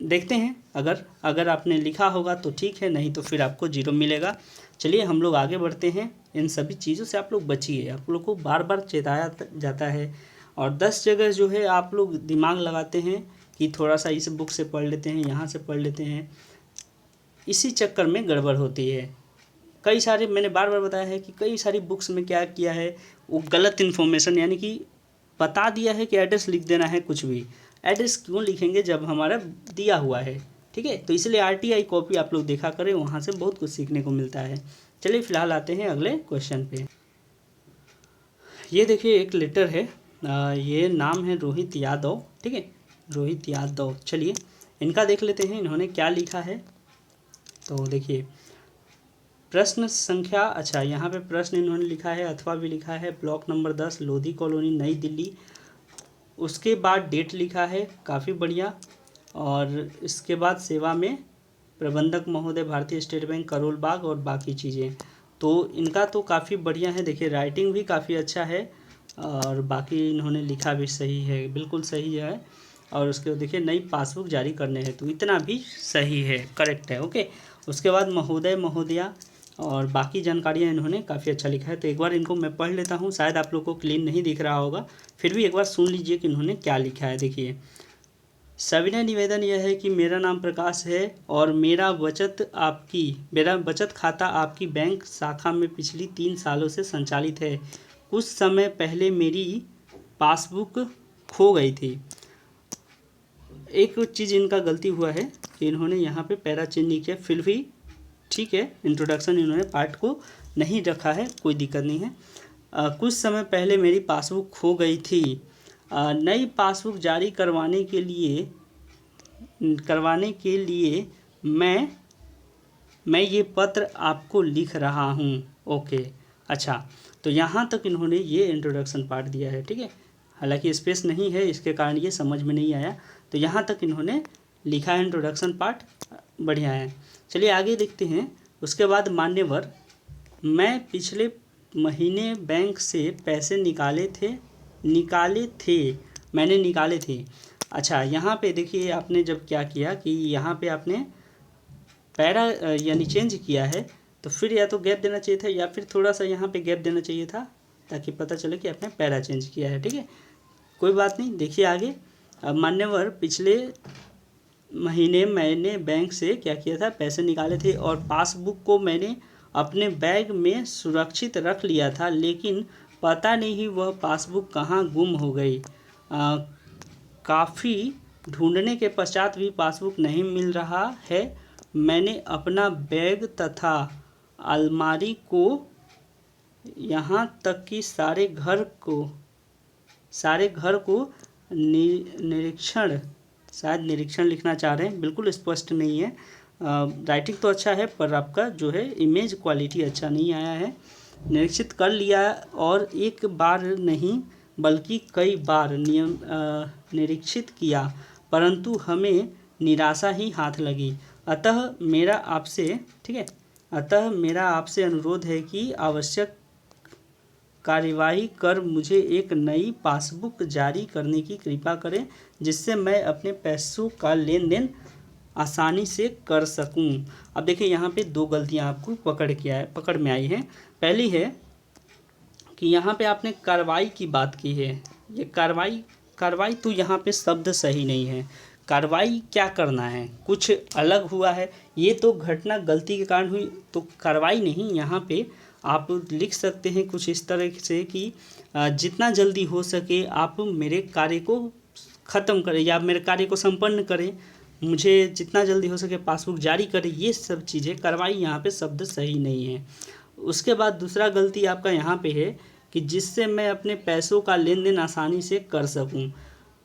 देखते हैं, अगर आपने लिखा होगा तो ठीक है, नहीं तो फिर आपको 0 मिलेगा। चलिए हम लोग आगे बढ़ते हैं। इन सभी चीज़ों से आप लोग बचिए, आप लोग को बार बार चेताया जाता है और 10 जगह जो है आप लोग दिमाग लगाते हैं कि थोड़ा सा इस बुक से पढ़ लेते हैं, यहाँ से पढ़ लेते हैं, इसी चक्कर में गड़बड़ होती है। कई सारे, मैंने बार बार बताया है कि कई सारी बुक्स में क्या किया है, वो गलत इन्फॉर्मेशन, यानी कि बता दिया है कि एड्रेस लिख देना है। कुछ भी एड्रेस क्यों लिखेंगे जब हमारा दिया हुआ है, ठीक है। तो इसलिए आरटीआई कॉपी आप लोग देखा करें, वहाँ से बहुत कुछ सीखने को मिलता है। चलिए फिलहाल आते हैं अगले क्वेश्चन पे। ये देखिए एक लेटर है, ये नाम है रोहित यादव, ठीक है, रोहित यादव। चलिए इनका देख लेते हैं इन्होंने क्या लिखा है। तो देखिए प्रश्न संख्या, अच्छा यहाँ पे प्रश्न इन्होंने लिखा है अथवा भी लिखा है, block number 10 Lodhi colony Nai Delhi. उसके बाद डेट लिखा है, काफ़ी बढ़िया। और इसके बाद सेवा में प्रबंधक महोदय भारतीय स्टेट बैंक करोल बाग और बाकी चीज़ें। तो इनका तो काफ़ी बढ़िया है, देखिए राइटिंग भी काफ़ी अच्छा है और बाकी इन्होंने लिखा भी सही है, बिल्कुल सही है। और उसके देखिए नई पासबुक जारी करने हैं, तो इतना भी सही है, करेक्ट है, ओके। उसके बाद महोदय महोदया और बाकी जानकारियाँ इन्होंने काफ़ी अच्छा लिखा है। तो एक बार इनको मैं पढ़ लेता हूँ, शायद आप लोग को क्लीन नहीं दिख रहा होगा, फिर भी एक बार सुन लीजिए कि इन्होंने क्या लिखा है। देखिए, सविनय निवेदन यह है कि मेरा नाम प्रकाश है और मेरा बचत खाता आपकी बैंक शाखा में पिछली 3 सालों से संचालित है। कुछ समय पहले मेरी पासबुक खो गई थी। एक चीज़ इनका गलती हुआ है कि इन्होंने यहाँ पे पैरा चेंज नहीं किया, फिर भी ठीक है, इंट्रोडक्शन इन्होंने पार्ट को नहीं रखा है, कोई दिक्कत नहीं है। कुछ समय पहले मेरी पासबुक खो गई थी। नई पासबुक जारी करवाने के लिए मैं ये पत्र आपको लिख रहा हूँ। ओके, अच्छा, तो यहाँ तक इन्होंने ये इंट्रोडक्शन पार्ट दिया है, ठीक है। हालांकि स्पेस नहीं है, इसके कारण ये समझ में नहीं आया, तो यहाँ तक इन्होंने लिखा है इंट्रोडक्शन पार्ट, बढ़िया है। चलिए आगे देखते हैं। उसके बाद मान्यवर, मैं पिछले महीने बैंक से पैसे मैंने निकाले थे। अच्छा, यहाँ पे देखिए आपने जब क्या किया कि यहाँ पे आपने पैरा यानी चेंज किया है, तो फिर या तो गैप देना चाहिए था या फिर थोड़ा सा यहाँ पे गैप देना चाहिए था, ताकि पता चले कि आपने पैरा चेंज किया है, ठीक है, कोई बात नहीं। देखिए आगे, मान्यवर, पिछले महीने मैंने बैंक से क्या किया था, पैसे निकाले थे और पासबुक को मैंने अपने बैग में सुरक्षित रख लिया था, लेकिन पता नहीं वह पासबुक कहाँ गुम हो गई। काफ़ी ढूंढने के पश्चात भी पासबुक नहीं मिल रहा है। मैंने अपना बैग तथा अलमारी को, यहाँ तक कि सारे घर को निरीक्षण लिखना चाह रहे हैं, बिल्कुल स्पष्ट नहीं है। राइटिंग तो अच्छा है पर आपका जो है इमेज क्वालिटी अच्छा नहीं आया है। निरीक्षित कर लिया और एक बार नहीं बल्कि कई बार निरीक्षित किया, परंतु हमें निराशा ही हाथ लगी। अतः मेरा आपसे अनुरोध है कि आवश्यक कार्यवाही कर मुझे एक नई पासबुक जारी करने की कृपा करें, जिससे मैं अपने पैसों का लेन देन आसानी से कर सकूं। अब देखिए यहाँ पे 2 गलतियाँ आपको पकड़ में आई हैं। पहली है कि यहाँ पे आपने कार्रवाई की बात की है। ये कार्रवाई तो यहाँ पे शब्द सही नहीं है। कार्रवाई क्या करना है, कुछ अलग हुआ है, ये तो घटना गलती के कारण हुई, तो कार्रवाई नहीं, यहाँ पे आप लिख सकते हैं कुछ इस तरह से कि जितना जल्दी हो सके आप मेरे कार्य को ख़त्म करें या मेरे कार्य को संपन्न करें, मुझे जितना जल्दी हो सके पासबुक जारी करें, ये सब चीज़ें। कार्रवाई यहाँ पे शब्द सही नहीं है। उसके बाद दूसरा गलती आपका यहाँ पे है कि जिससे मैं अपने पैसों का लेन देन आसानी से कर सकूँ।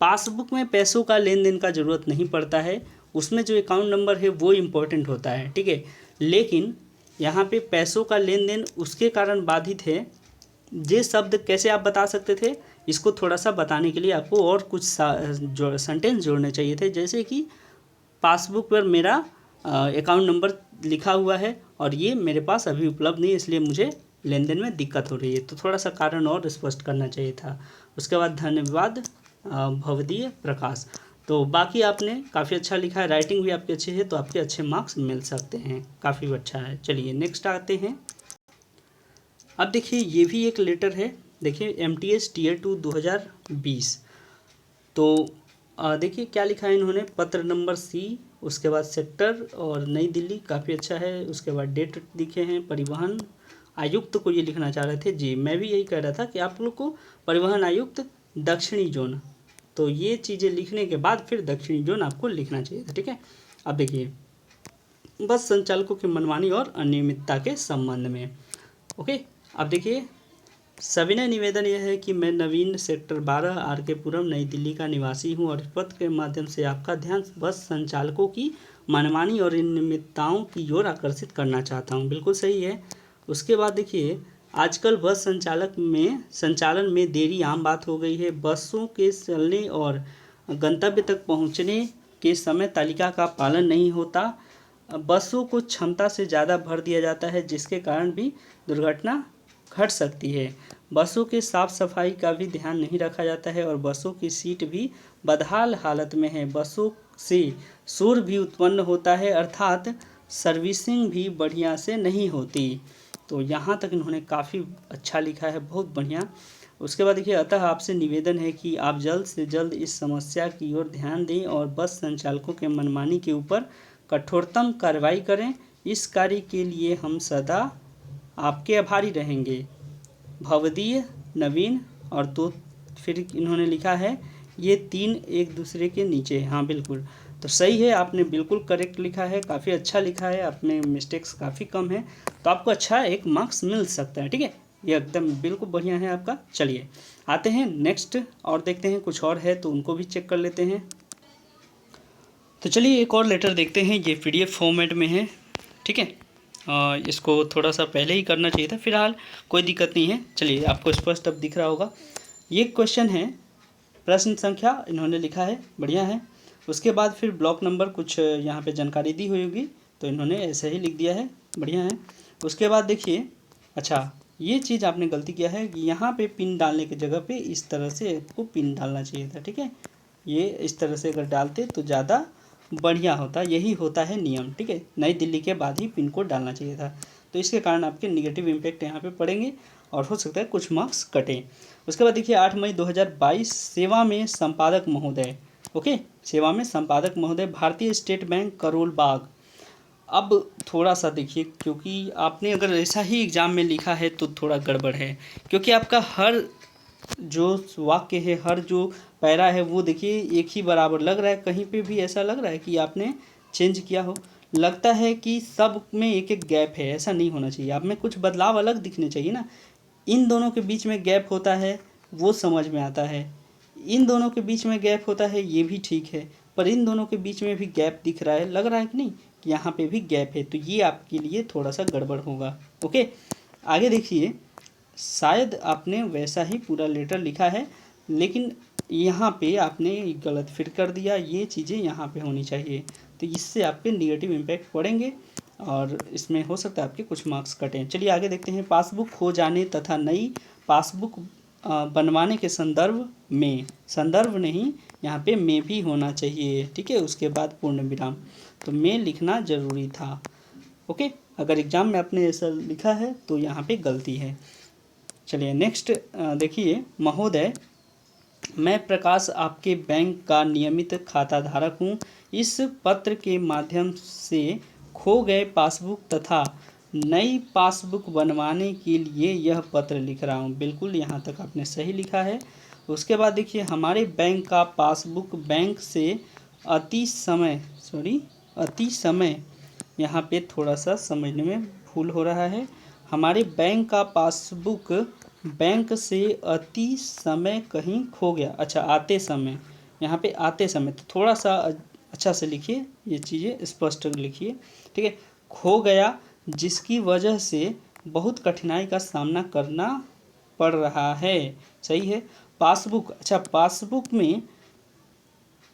पासबुक में पैसों का लेन देन का ज़रूरत नहीं पड़ता है, उसमें जो अकाउंट नंबर है वो इम्पोर्टेंट होता है, ठीक है। लेकिन यहाँ पे पैसों का लेन देन उसके कारण बाधित है। ये शब्द कैसे आप बता सकते थे, इसको थोड़ा सा बताने के लिए आपको और कुछ सेंटेंस जोड़ने चाहिए थे, जैसे कि पासबुक पर मेरा अकाउंट नंबर लिखा हुआ है और ये मेरे पास अभी उपलब्ध नहीं है, इसलिए मुझे लेन देन में दिक्कत हो रही है, तो थोड़ा सा कारण और स्पष्ट करना चाहिए था। उसके बाद धन्यवाद भवदीय प्रकाश। तो बाकी आपने काफ़ी अच्छा लिखा है, राइटिंग भी आपकी अच्छी है, तो आपके अच्छे मार्क्स मिल सकते हैं, काफ़ी अच्छा है। चलिए नेक्स्ट आते हैं। अब देखिए ये भी एक लेटर है, देखिए MTS Tier 2 2020। तो देखिए क्या लिखा है इन्होंने, पत्र नंबर C, उसके बाद सेक्टर और नई दिल्ली, काफ़ी अच्छा है। उसके बाद डेट लिखे हैं, परिवहन आयुक्त को ये लिखना चाह रहे थे जी, मैं भी यही कह रहा था कि आप लोग को परिवहन आयुक्त दक्षिणी जोन, तो ये चीज़ें लिखने के बाद फिर दक्षिणी जोन आपको लिखना चाहिए था, ठीक है। अब देखिए बस संचालकों की मनमानी और अनियमितता के संबंध में, ओके। अब देखिए सविनय निवेदन यह है कि मैं नवीन सेक्टर 12 RK पुरम नई दिल्ली का निवासी हूं और इस पत्र के माध्यम से आपका ध्यान बस संचालकों की मनमानी और अनियमितताओं की ओर आकर्षित करना चाहता हूं। बिल्कुल सही है। उसके बाद देखिए आजकल बस संचालन में देरी आम बात हो गई है। बसों के चलने और गंतव्य तक पहुंचने के समय तालिका का पालन नहीं होता। बसों को क्षमता से ज़्यादा भर दिया जाता है, जिसके कारण भी दुर्घटना घट सकती है। बसों के साफ सफाई का भी ध्यान नहीं रखा जाता है और बसों की सीट भी बदहाल हालत में है। बसों से शोर भी उत्पन्न होता है, अर्थात सर्विसिंग भी बढ़िया से नहीं होती। तो यहाँ तक इन्होंने काफ़ी अच्छा लिखा है, बहुत बढ़िया। उसके बाद देखिए, अतः आपसे निवेदन है कि आप जल्द से जल्द इस समस्या की ओर ध्यान दें और बस संचालकों के मनमानी के ऊपर कठोरतम कार्रवाई करें। इस कार्य के लिए हम सदा आपके आभारी रहेंगे। भवदीय, नवीन और दो, फिर इन्होंने लिखा है ये 3 एक दूसरे के नीचे। हाँ बिल्कुल, तो सही है, आपने बिल्कुल करेक्ट लिखा है, काफ़ी अच्छा लिखा है, आपने मिस्टेक्स काफ़ी कम है, तो आपको अच्छा 1 मार्क्स मिल सकता है। ठीक है, ये एकदम बिल्कुल बढ़िया है आपका। चलिए आते हैं नेक्स्ट और देखते हैं, कुछ और है तो उनको भी चेक कर लेते हैं। तो चलिए एक और लेटर देखते हैं, ये PDF फॉर्मेट में है। ठीक है, इसको थोड़ा सा पहले ही करना चाहिए था, फिलहाल कोई दिक्कत नहीं है। चलिए, आपको स्पष्ट अब दिख रहा होगा। ये क्वेश्चन है, प्रश्न संख्या इन्होंने लिखा है, बढ़िया है। उसके बाद फिर ब्लॉक नंबर कुछ यहाँ पे जानकारी दी हुई होगी, तो इन्होंने ऐसे ही लिख दिया है, बढ़िया है। उसके बाद देखिए, अच्छा ये चीज़ आपने गलती किया है कि यहाँ पे पिन डालने की जगह पे इस तरह से आपको पिन डालना चाहिए था। ठीक है, ये इस तरह से अगर डालते तो ज़्यादा बढ़िया होता, यही होता है नियम। ठीक है, नई दिल्ली के बाद ही पिन कोड डालना चाहिए था, तो इसके कारण आपके निगेटिव इम्पैक्ट यहाँ पे पड़ेंगे और हो सकता है कुछ मार्क्स कटें। उसके बाद देखिए, 8 मई 2022, सेवा में संपादक महोदय। ओके, सेवा में संपादक महोदय, भारतीय स्टेट बैंक, करोल बाग। अब थोड़ा सा देखिए, क्योंकि आपने अगर ऐसा ही एग्ज़ाम में लिखा है तो थोड़ा गड़बड़ है, क्योंकि आपका हर जो वाक्य है, हर जो पैरा है, वो देखिए एक ही बराबर लग रहा है। कहीं पे भी ऐसा लग रहा है कि आपने चेंज किया हो, लगता है कि सब में एक एक गैप है, ऐसा नहीं होना चाहिए। आप में कुछ बदलाव अलग दिखने चाहिए ना। इन दोनों के बीच में गैप होता है वो समझ में आता है, इन दोनों के बीच में गैप होता है ये भी ठीक है, पर इन दोनों के बीच में भी गैप दिख रहा है, लग रहा है कि नहीं कि यहाँ पे भी गैप है, तो ये आपके लिए थोड़ा सा गड़बड़ होगा। ओके, आगे देखिए, शायद आपने वैसा ही पूरा लेटर लिखा है, लेकिन यहाँ पे आपने गलत फिट कर दिया, ये चीज़ें यहाँ पे होनी चाहिए, तो इससे आपके निगेटिव इम्पैक्ट पड़ेंगे और इसमें हो सकता है आपके कुछ मार्क्स कटें। चलिए आगे देखते हैं, पासबुक खो जाने तथा नई पासबुक बनवाने के संदर्भ में, संदर्भ नहीं, यहाँ पे में भी होना चाहिए। ठीक है, उसके बाद पूर्ण विराम, तो में लिखना ज़रूरी था। ओके, अगर एग्ज़ाम में आपने ऐसा लिखा है तो यहाँ पे गलती है। चलिए नेक्स्ट देखिए, महोदय, मैं प्रकाश आपके बैंक का नियमित खाता धारक हूँ। इस पत्र के माध्यम से खो गए पासबुक तथा नई पासबुक बनवाने के लिए यह पत्र लिख रहा हूँ। बिल्कुल, यहाँ तक आपने सही लिखा है। उसके बाद देखिए, हमारे बैंक का पासबुक बैंक से अति समय, यहाँ पे थोड़ा सा समझने में भूल हो रहा है। हमारे बैंक का पासबुक बैंक से अति समय कहीं खो गया। अच्छा, आते समय, यहाँ पे आते समय, तो थोड़ा सा अच्छा से लिखिए, ये चीज़ें स्पष्ट लिखिए। ठीक है, खो गया जिसकी वजह से बहुत कठिनाई का सामना करना पड़ रहा है। सही है। पासबुक, अच्छा पासबुक में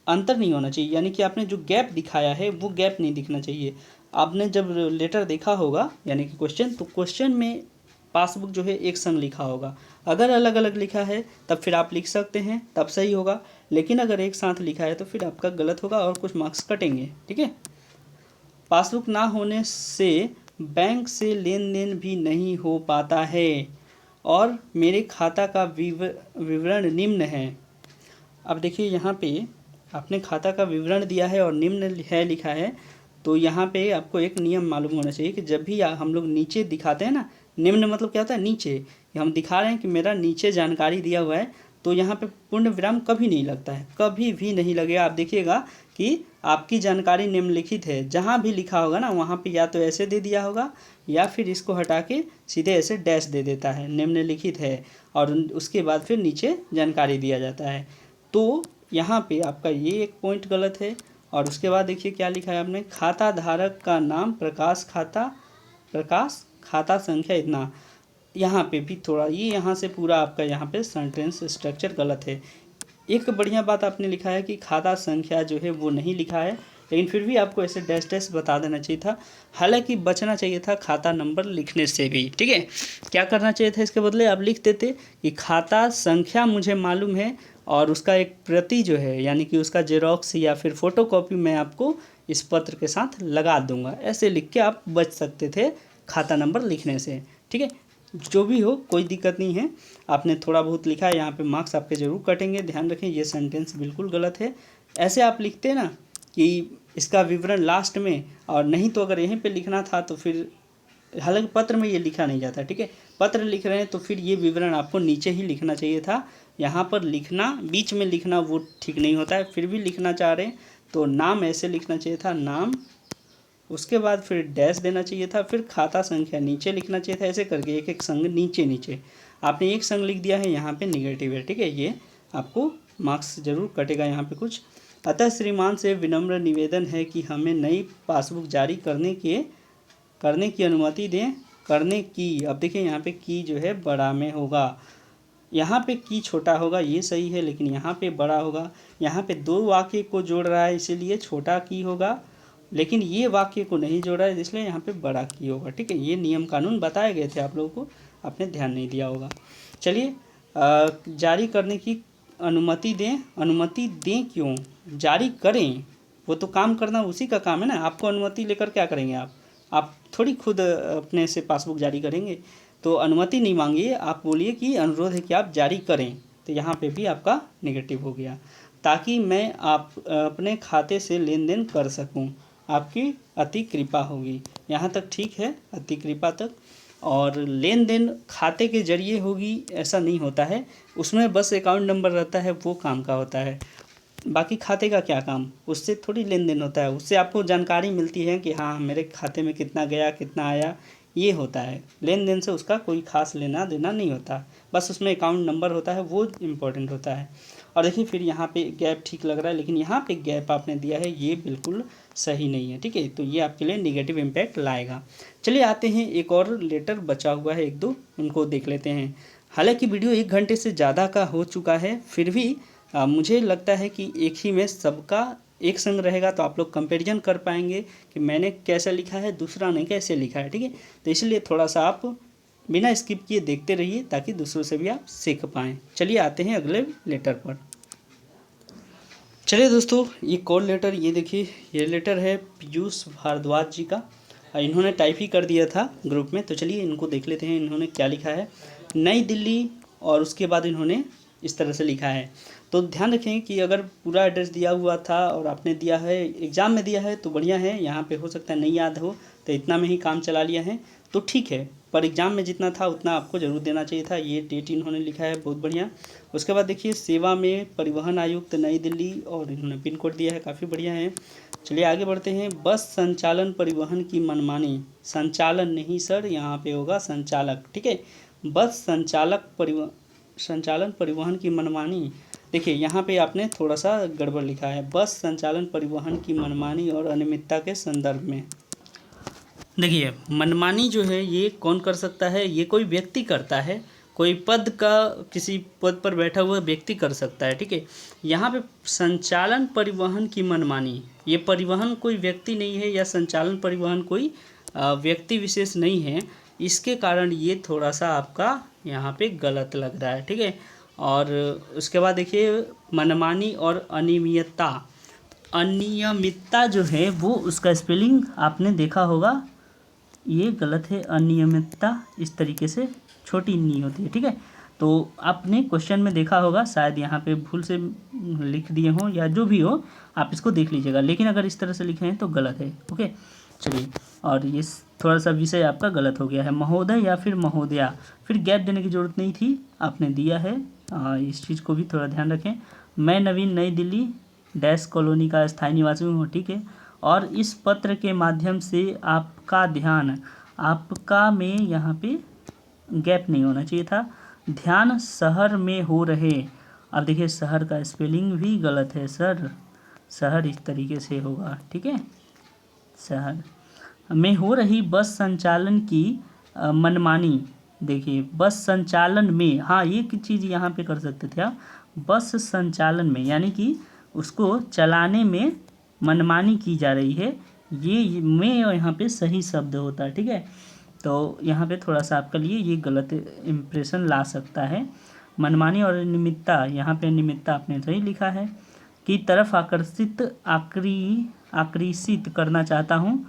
अंतर नहीं होना चाहिए, यानी कि आपने जो गैप दिखाया है वो गैप नहीं दिखना चाहिए। आपने जब लेटर देखा होगा यानी कि क्वेश्चन, तो क्वेश्चन में पासबुक जो है एक संग लिखा होगा। अगर अलग अलग लिखा है तब फिर आप लिख सकते हैं, तब सही होगा, लेकिन अगर एक साथ लिखा है तो फिर आपका गलत होगा और कुछ मार्क्स कटेंगे। ठीक है, पासबुक ना होने से बैंक से लेन देन भी नहीं हो पाता है और मेरे खाता का विवरण निम्न है। अब देखिए, यहाँ पे आपने खाता का विवरण दिया है और निम्न है लिखा है, तो यहाँ पे आपको एक नियम मालूम होना चाहिए कि जब भी हम लोग नीचे दिखाते हैं ना, निम्न मतलब क्या होता है, नीचे, हम दिखा रहे हैं कि मेरा नीचे जानकारी दिया हुआ है, तो यहाँ पे पूर्ण विराम कभी नहीं लगता है, कभी भी नहीं लगेगा। आप देखिएगा कि आपकी जानकारी निम्नलिखित है, जहाँ भी लिखा होगा ना वहाँ पे या तो ऐसे दे दिया होगा या फिर इसको हटा के सीधे ऐसे डैश दे देता है, निम्नलिखित है, और उसके बाद फिर नीचे जानकारी दिया जाता है। तो यहाँ पे आपका ये एक पॉइंट गलत है। और उसके बाद देखिए क्या लिखा है आपने, खाता धारक का नाम प्रकाश, खाता संख्या इतना, यहाँ पे भी थोड़ा ये यहाँ से पूरा आपका यहाँ पे सेंटेंस स्ट्रक्चर गलत है। एक बढ़िया बात आपने लिखा है कि खाता संख्या जो है वो नहीं लिखा है, लेकिन फिर भी आपको ऐसे डैश डैश बता देना चाहिए था। हालांकि बचना चाहिए था खाता नंबर लिखने से भी। ठीक है, क्या करना चाहिए था, इसके बदले आप लिख देते कि खाता संख्या मुझे मालूम है और उसका एक प्रति जो है यानी कि उसका जेरोक्स या फिर फ़ोटोकॉपी मैं आपको इस पत्र के साथ लगा दूंगा। ऐसे लिख के आप बच सकते थे खाता नंबर लिखने से। ठीक है, जो भी हो कोई दिक्कत नहीं है। आपने थोड़ा बहुत लिखा है, यहाँ पे मार्क्स आपके ज़रूर कटेंगे। ध्यान रखें ये सेंटेंस बिल्कुल गलत है। ऐसे आप लिखते ना कि इसका विवरण लास्ट में, और नहीं तो अगर यहीं पे लिखना था तो फिर, हालांकि पत्र में ये लिखा नहीं जाता। ठीक है, पत्र लिख रहे हैं तो फिर ये विवरण आपको नीचे ही लिखना चाहिए था। यहाँ पर लिखना, बीच में लिखना वो ठीक नहीं होता है। फिर भी लिखना चाह रहे हैं तो नाम ऐसे लिखना चाहिए था, नाम, उसके बाद फिर डैश देना चाहिए था, फिर खाता संख्या नीचे लिखना चाहिए था। ऐसे करके एक एक संग नीचे नीचे आपने एक संग लिख दिया है, यहाँ पे निगेटिव है। ठीक है, ये आपको मार्क्स ज़रूर कटेगा यहाँ पे कुछ। अतः श्रीमान से विनम्र निवेदन है कि हमें नई पासबुक जारी करने की अनुमति दें। करने की, अब देखिए यहाँ पे की जो है बड़ा में होगा, यहाँ पे की छोटा होगा, ये सही है, लेकिन यहाँ पे बड़ा होगा। यहाँ पे दो वाक्य को जोड़ रहा है इसीलिए छोटा की होगा, लेकिन ये वाक्य को नहीं जोड़ा है इसलिए यहाँ पे बड़ा की होगा। ठीक है, ये नियम कानून बताए गए थे आप लोगों को, आपने ध्यान नहीं दिया होगा। चलिए, जारी करने की अनुमति दें। अनुमति दें क्यों, जारी करें, वो तो काम करना उसी का काम है ना। आपको अनुमति लेकर क्या करेंगे आप थोड़ी खुद अपने से पासबुक जारी करेंगे। तो अनुमति नहीं मांगिए, आप बोलिए कि अनुरोध है कि आप जारी करें। तो यहाँ पे भी आपका नेगेटिव हो गया। ताकि मैं आप अपने खाते से लेन देन कर सकूं, आपकी अति कृपा होगी। यहाँ तक ठीक है, अति कृपा तक। और लेन देन खाते के जरिए होगी ऐसा नहीं होता है, उसमें बस अकाउंट नंबर रहता है, वो काम का होता है। बाकी खाते का क्या काम, उससे थोड़ी लेन देन होता है। उससे आपको जानकारी मिलती है कि हाँ मेरे खाते में कितना गया कितना आया, ये होता है। लेन देन से उसका कोई खास लेना देना नहीं होता, बस उसमें अकाउंट नंबर होता है, वो इम्पोर्टेंट होता है। और देखिए फिर यहाँ पे गैप ठीक लग रहा है, लेकिन यहाँ पे गैप आपने दिया है ये बिल्कुल सही नहीं है। ठीक है, तो ये आपके लिए नेगेटिव इम्पैक्ट लाएगा। चलिए आते हैं, एक और लेटर बचा हुआ है, एक दो उनको देख लेते हैं। हालांकि वीडियो 1 घंटे से ज़्यादा का हो चुका है, फिर भी मुझे लगता है कि एक ही में सबका एक संग रहेगा तो आप लोग कंपैरिजन कर पाएंगे कि मैंने कैसा लिखा है, दूसरा ने कैसे लिखा है। ठीक है, तो इसलिए थोड़ा सा आप बिना स्किप किए देखते रहिए ताकि दूसरों से भी आप सीख पाएँ। चलिए आते हैं अगले लेटर पर। चलिए दोस्तों, ये कॉल लेटर, ये देखिए ये लेटर है पीयूष भारद्वाज जी का। इन्होंने टाइप ही कर दिया था ग्रुप में, तो चलिए इनको देख लेते हैं इन्होंने क्या लिखा है। नई दिल्ली, और उसके बाद इन्होंने इस तरह से लिखा है। तो ध्यान रखें कि अगर पूरा एड्रेस दिया हुआ था और आपने दिया है, एग्ज़ाम में दिया है तो बढ़िया है, यहाँ पे हो सकता है नहीं याद हो तो इतना में ही काम चला लिया है तो ठीक है, पर एग्ज़ाम में जितना था उतना आपको ज़रूर देना चाहिए था। ये डेट इन्होंने लिखा है, बहुत बढ़िया। उसके बाद देखिए सेवा में परिवहन आयुक्त नई दिल्ली, और इन्होंने पिन कोड दिया है, काफ़ी बढ़िया है। चलिए आगे बढ़ते हैं। बस संचालन परिवहन की मनमानी, संचालन नहीं सर, यहाँ पे होगा संचालक। ठीक है, बस संचालन परिवहन की मनमानी। देखिए यहाँ पे आपने थोड़ा सा गड़बड़ लिखा है, बस संचालन परिवहन की मनमानी और अनियमितता के संदर्भ में। देखिए मनमानी जो है ये कौन कर सकता है, ये कोई व्यक्ति करता है, कोई पद का, किसी पद पर बैठा हुआ व्यक्ति कर सकता है। ठीक है, यहाँ पे संचालन परिवहन की मनमानी, ये परिवहन कोई व्यक्ति नहीं है या संचालन परिवहन कोई व्यक्ति विशेष नहीं है, इसके कारण ये थोड़ा सा आपका यहाँ पे गलत लग रहा है। ठीक है, और उसके बाद देखिए मनमानी और अनियमितता। अनियमितता जो है वो उसका स्पेलिंग आपने देखा होगा, ये गलत है। अनियमितता इस तरीके से छोटी नी होती है। ठीक है, तो आपने क्वेश्चन में देखा होगा, शायद यहाँ पे भूल से लिख दिए हों या जो भी हो, आप इसको देख लीजिएगा, लेकिन अगर इस तरह से लिखे हैं तो गलत है। ओके, चलिए, और ये थोड़ा सा विषय आपका गलत हो गया है, महोदय या फिर महोदया, फिर गैप देने की ज़रूरत नहीं थी, आपने दिया है। इस चीज़ को भी थोड़ा ध्यान रखें। मैं नवीन नई दिल्ली डैश कॉलोनी का स्थायी निवासी हूँ। ठीक है, और इस पत्र के माध्यम से आपका ध्यान, आपका में यहाँ पे गैप नहीं होना चाहिए था, ध्यान शहर में हो रहे, अब देखिए शहर का स्पेलिंग भी गलत है सर, शहर इस तरीके से होगा। ठीक है, शहर में हो रही बस संचालन की मनमानी। देखिए बस संचालन में, हाँ ये चीज़ यहाँ पे कर सकते थे आप, बस संचालन में यानी कि उसको चलाने में मनमानी की जा रही है, ये में यहाँ पे सही शब्द होता है। ठीक है, तो यहाँ पे थोड़ा सा आपके लिए ये गलत इम्प्रेशन ला सकता है। मनमानी और अनियमितता, यहाँ पे अनियमितता आपने सही लिखा है, की तरफ आकर्षित करना चाहता हूँ।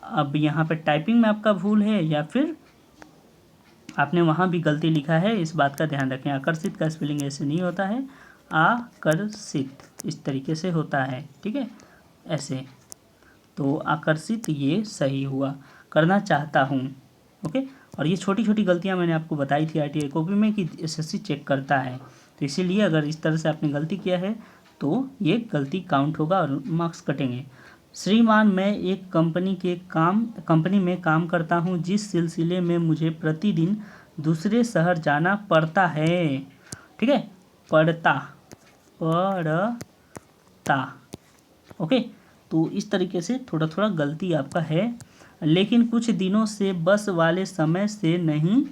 अब यहाँ पे टाइपिंग में आपका भूल है या फिर आपने वहाँ भी गलती लिखा है, इस बात का ध्यान रखें। आकर्षित का स्पेलिंग ऐसे नहीं होता है, आकर्षित इस तरीके से होता है, ठीक है, ऐसे। तो आकर्षित ये सही हुआ, करना चाहता हूँ, ओके। और ये छोटी छोटी गलतियाँ मैंने आपको बताई थी आरटीआई कॉपी में कि एसएससी चेक करता है, तो इसीलिए अगर इस तरह से आपने गलती किया है तो ये गलती काउंट होगा और मार्क्स कटेंगे। श्रीमान, मैं एक कंपनी में काम करता हूँ जिस सिलसिले में मुझे प्रतिदिन दूसरे शहर जाना पड़ता है, ठीक है, पड़ता, ओके। तो इस तरीके से थोड़ा थोड़ा गलती आपका है, लेकिन कुछ दिनों से बस वाले समय से नहीं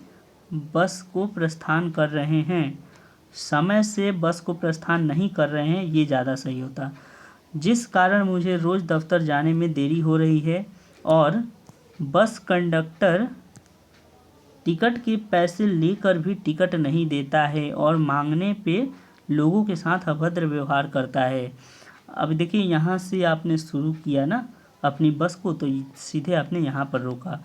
बस को प्रस्थान कर रहे हैं, समय से बस को प्रस्थान नहीं कर रहे हैं, ये ज़्यादा सही होता, जिस कारण मुझे रोज़ दफ्तर जाने में देरी हो रही है और बस कंडक्टर टिकट के पैसे लेकर भी टिकट नहीं देता है और मांगने पे लोगों के साथ अभद्र व्यवहार करता है। अब देखिए, यहाँ से आपने शुरू किया ना अपनी बस को, तो सीधे आपने यहाँ पर रोका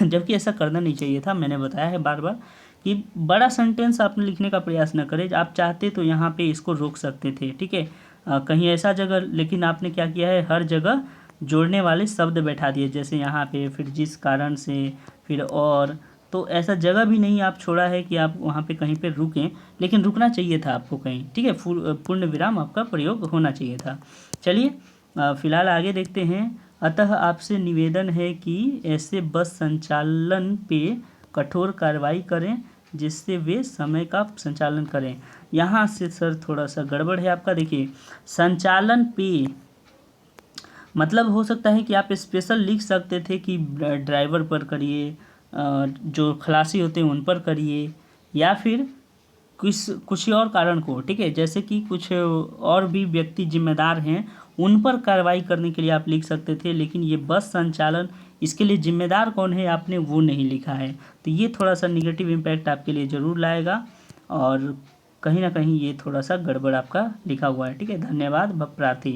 जबकि ऐसा करना नहीं चाहिए था। मैंने बताया है बार बार कि बड़ा सेंटेंस आपने लिखने का प्रयास न करें, आप चाहते तो यहाँ पे इसको रोक सकते थे, ठीक है, कहीं ऐसा जगह, लेकिन आपने क्या किया है, हर जगह जोड़ने वाले शब्द बैठा दिए, जैसे यहाँ पे, फिर जिस कारण से, फिर और, तो ऐसा जगह भी नहीं आप छोड़ा है कि आप वहाँ पे कहीं पे रुकें, लेकिन रुकना चाहिए था आपको कहीं, ठीक है, पूर्ण विराम आपका प्रयोग होना चाहिए था। चलिए फिलहाल आगे देखते हैं। अतः आपसे निवेदन है कि ऐसे बस संचालन पे कठोर कार्रवाई करें जिससे वे समय का संचालन करें। यहाँ से सर थोड़ा सा गड़बड़ है आपका, देखिए संचालन पे मतलब हो सकता है कि आप स्पेशल लिख सकते थे कि ड्राइवर पर करिए, जो खलासी होते हैं उन पर करिए, या फिर कुछ और कारण को, ठीक है, जैसे कि कुछ और भी व्यक्ति जिम्मेदार हैं उन पर कार्रवाई करने के लिए आप लिख सकते थे, लेकिन ये बस संचालन, इसके लिए जिम्मेदार कौन है आपने वो नहीं लिखा है, तो ये थोड़ा सा निगेटिव इम्पैक्ट आपके लिए ज़रूर लाएगा और कहीं ना कहीं ये थोड़ा सा गड़बड़ आपका लिखा हुआ है, ठीक है। धन्यवाद प्रार्थी।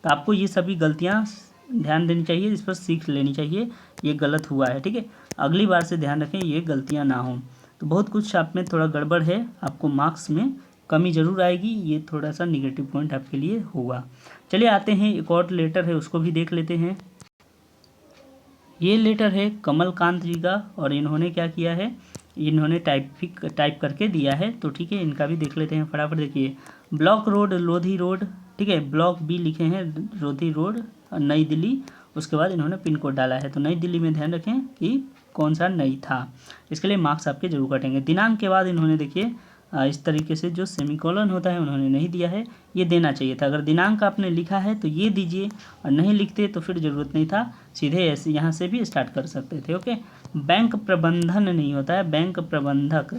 तो आपको ये सभी गलतियाँ ध्यान देनी चाहिए, इस पर सीख लेनी चाहिए, ये गलत हुआ है, ठीक है, अगली बार से ध्यान रखें ये गलतियाँ ना हों। तो बहुत कुछ आप में थोड़ा गड़बड़ है, आपको मार्क्स में कमी ज़रूर आएगी, ये थोड़ा सा निगेटिव पॉइंट आपके लिए होगा। चलिए आते हैं, एक और लेटर है उसको भी देख लेते हैं। ये लेटर है कमलकांत जी का और इन्होंने क्या किया है, इन्होंने टाइप करके दिया है, तो ठीक है, इनका भी देख लेते हैं फटाफट। देखिए, ब्लॉक रोड लोधी रोड, ठीक है, ब्लॉक बी लिखे हैं लोधी रोड नई दिल्ली, उसके बाद इन्होंने पिन कोड डाला है, तो नई दिल्ली में ध्यान रखें कि कौन सा नई था, इसके लिए मार्क्स आपके जरूर कटेंगे। दिनांक के बाद इन्होंने देखिए इस तरीके से जो सेमीकोलन होता है उन्होंने नहीं दिया है, ये देना चाहिए था, अगर दिनांक आपने लिखा है तो ये दीजिए, और नहीं लिखते तो फिर ज़रूरत नहीं था, सीधे ऐसे यहाँ से भी स्टार्ट कर सकते थे, ओके। बैंक प्रबंधन नहीं होता है, बैंक प्रबंधक।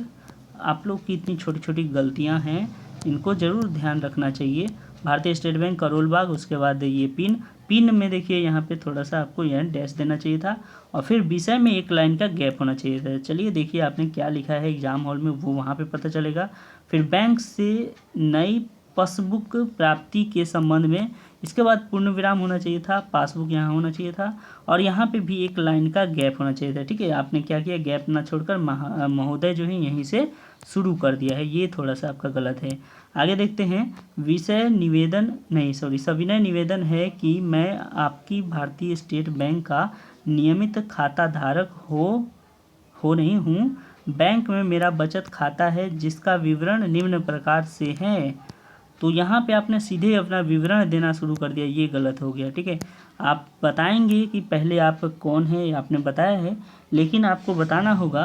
आप लोग की इतनी छोटी छोटी गलतियाँ हैं, इनको ज़रूर ध्यान रखना चाहिए। भारतीय स्टेट बैंक करोल बाग, उसके बाद ये पिन में देखिए यहाँ पे थोड़ा सा आपको यहाँ डैश देना चाहिए था, और फिर विषय में एक लाइन का गैप होना चाहिए था। चलिए देखिए आपने क्या लिखा है एग्जाम हॉल में, वो वहाँ पे पता चलेगा। फिर बैंक से नई पासबुक प्राप्ति के संबंध में, इसके बाद पूर्ण विराम होना चाहिए था, पासबुक यहाँ होना चाहिए था, और यहाँ पे भी एक लाइन का गैप होना चाहिए था, ठीक है। आपने क्या किया, गैप ना छोड़कर महोदय जो है यहीं से शुरू कर दिया है, ये थोड़ा सा आपका गलत है। आगे देखते हैं, सविनय निवेदन है कि मैं आपकी भारतीय स्टेट बैंक का नियमित खाता धारक हो नहीं हूँ। बैंक में मेरा बचत खाता है जिसका विवरण निम्न प्रकार से है, तो यहाँ पे आपने सीधे अपना विवरण देना शुरू कर दिया, ये गलत हो गया, ठीक है। आप बताएंगे कि पहले आप कौन है, आपने बताया है, लेकिन आपको बताना होगा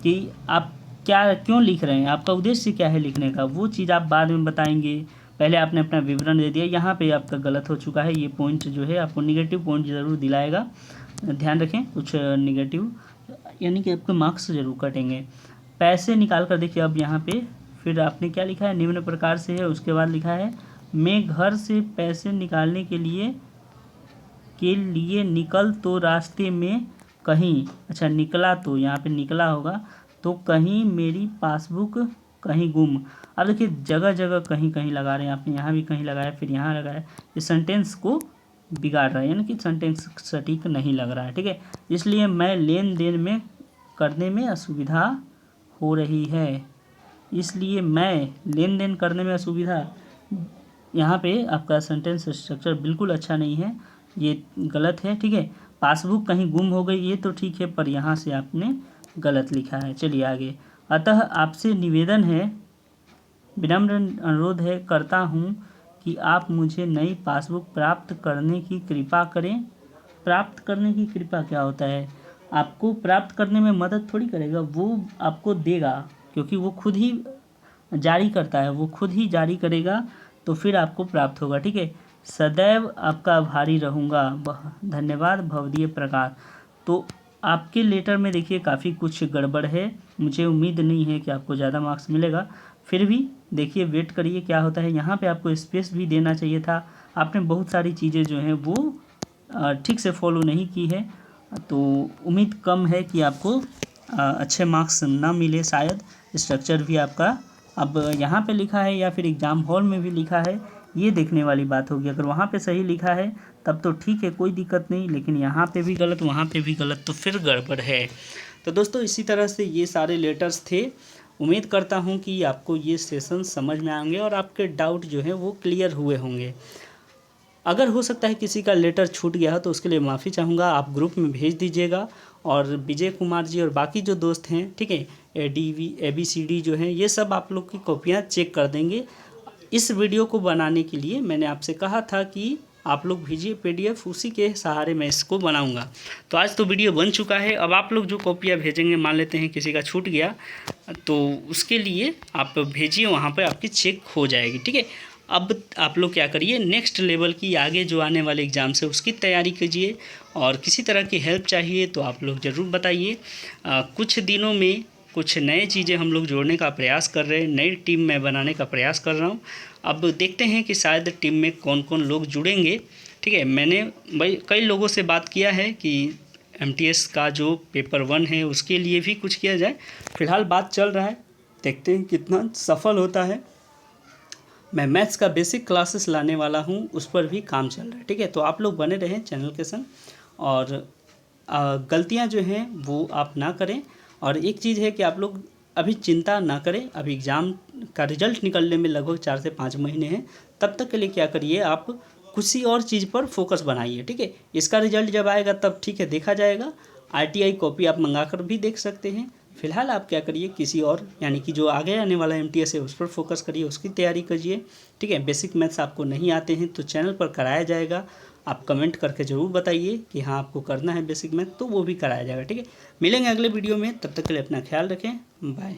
कि आप क्यों लिख रहे हैं, आपका उद्देश्य क्या है लिखने का, वो चीज़ आप बाद में बताएंगे। पहले आपने अपना विवरण दे दिया, यहाँ पे आपका गलत हो चुका है, ये पॉइंट जो है आपको निगेटिव पॉइंट ज़रूर दिलाएगा, ध्यान रखें, कुछ निगेटिव यानी कि आपके मार्क्स ज़रूर कटेंगे। पैसे निकाल कर देखिए, अब यहाँ पे फिर आपने क्या लिखा है, निम्न प्रकार से है, उसके बाद लिखा है मैं घर से पैसे निकालने के लिए निकल तो रास्ते में कहीं, अच्छा निकला, तो यहाँ पे निकला होगा, तो कहीं मेरी पासबुक कहीं गुम। अब देखिए जगह जगह कहीं कहीं लगा रहे हैं, आपने यहाँ भी कहीं लगाया, फिर यहाँ लगाया, ये सेंटेंस को बिगाड़ रहा है, यानी कि सेंटेंस सटीक नहीं लग रहा है। ठीक है, इसलिए मैं लेन देन में करने में असुविधा हो रही है, इसलिए मैं लेन देन करने में असुविधा, यहाँ पे आपका सेंटेंस स्ट्रक्चर बिल्कुल अच्छा नहीं है, ये गलत है। ठीक है, पासबुक कहीं गुम हो गई, ये तो ठीक है, पर यहाँ से आपने गलत लिखा है। चलिए आगे। अतः आपसे निवेदन है, विनम्र अनुरोध है करता हूँ कि आप मुझे नई पासबुक प्राप्त करने की कृपा करें। प्राप्त करने की कृपा क्या होता है? आपको प्राप्त करने में मदद थोड़ी करेगा, वो आपको देगा, क्योंकि वो खुद ही जारी करता है, वो खुद ही जारी करेगा, तो फिर आपको प्राप्त होगा। ठीक है, सदैव आपका आभारी रहूँगा, धन्यवाद भवदीय प्रकाश। तो आपके लेटर में देखिए काफ़ी कुछ गड़बड़ है, मुझे उम्मीद नहीं है कि आपको ज़्यादा मार्क्स मिलेगा, फिर भी देखिए वेट करिए क्या होता है। यहाँ पे आपको स्पेस भी देना चाहिए था, आपने बहुत सारी चीज़ें जो हैं वो ठीक से फॉलो नहीं की है, तो उम्मीद कम है कि आपको अच्छे मार्क्स ना मिले शायद। स्ट्रक्चर भी आपका अब यहाँ पे लिखा है या फिर एग्ज़ाम हॉल में भी लिखा है, ये देखने वाली बात होगी। अगर वहाँ पे सही लिखा है तब तो ठीक है, कोई दिक्कत नहीं, लेकिन यहाँ पे भी गलत, वहाँ पे भी गलत, तो फिर गड़बड़ है। तो दोस्तों इसी तरह से ये सारे लेटर्स थे। उम्मीद करता हूँ कि आपको ये सेशन समझ में आएंगे और आपके डाउट जो है वो क्लियर हुए होंगे। अगर हो सकता है किसी का लेटर छूट गया हो तो उसके लिए माफ़ी चाहूँगा, आप ग्रुप में भेज दीजिएगा, और विजय कुमार जी और बाकी जो दोस्त हैं, ठीक है, ABCD जो हैं, ये सब आप लोग की कॉपियाँ चेक कर देंगे। इस वीडियो को बनाने के लिए मैंने आपसे कहा था कि आप लोग भेजिए PDF, उसी के सहारे मैं इसको बनाऊंगा। तो आज तो वीडियो बन चुका है, अब आप लोग जो कॉपियाँ भेजेंगे, मान लेते हैं किसी का छूट गया, तो उसके लिए आप भेजिए, वहाँ पर आपकी चेक हो जाएगी। ठीक है, अब आप लोग क्या करिए, नेक्स्ट लेवल की आगे जो आने वाले एग्ज़ाम से उसकी तैयारी कीजिए, और किसी तरह की हेल्प चाहिए तो आप लोग ज़रूर बताइए। कुछ दिनों में कुछ नए चीज़ें हम लोग जोड़ने का प्रयास कर रहे हैं, नई टीम मैं बनाने का प्रयास कर रहा हूँ। अब देखते हैं कि शायद टीम में कौन कौन लोग जुड़ेंगे। ठीक है, मैंने भाई कई लोगों से बात किया है कि MTS का जो पेपर 1 है उसके लिए भी कुछ किया जाए। फ़िलहाल बात चल रहा है, देखते हैं कितना सफल होता है। मैं मैथ्स का बेसिक क्लासेस लाने वाला हूँ, उस पर भी काम चल रहा है। ठीक है, तो आप लोग बने रहें चैनल के संग, और गलतियाँ जो हैं वो आप ना करें। और एक चीज़ है कि आप लोग अभी चिंता ना करें, अभी एग्ज़ाम का रिज़ल्ट निकलने में लगभग 4 से 5 महीने हैं, तब तक के लिए क्या करिए, आप किसी और चीज़ पर फोकस बनाइए। ठीक है, इसका रिज़ल्ट जब आएगा तब ठीक है देखा जाएगा, RTI कॉपी आप मंगा कर भी देख सकते हैं। फ़िलहाल आप क्या करिए, किसी और यानी कि जो आगे आने वाला MTS है उस पर फोकस करिए, उसकी तैयारी कीजिए। ठीक है, बेसिक मैथ्स आपको नहीं आते हैं तो चैनल पर कराया जाएगा, आप कमेंट करके ज़रूर बताइए कि हाँ आपको करना है बेसिक मैथ, तो वो भी कराया जाएगा। ठीक है, मिलेंगे अगले वीडियो में, तब तक के लिए अपना ख्याल रखें, बाय।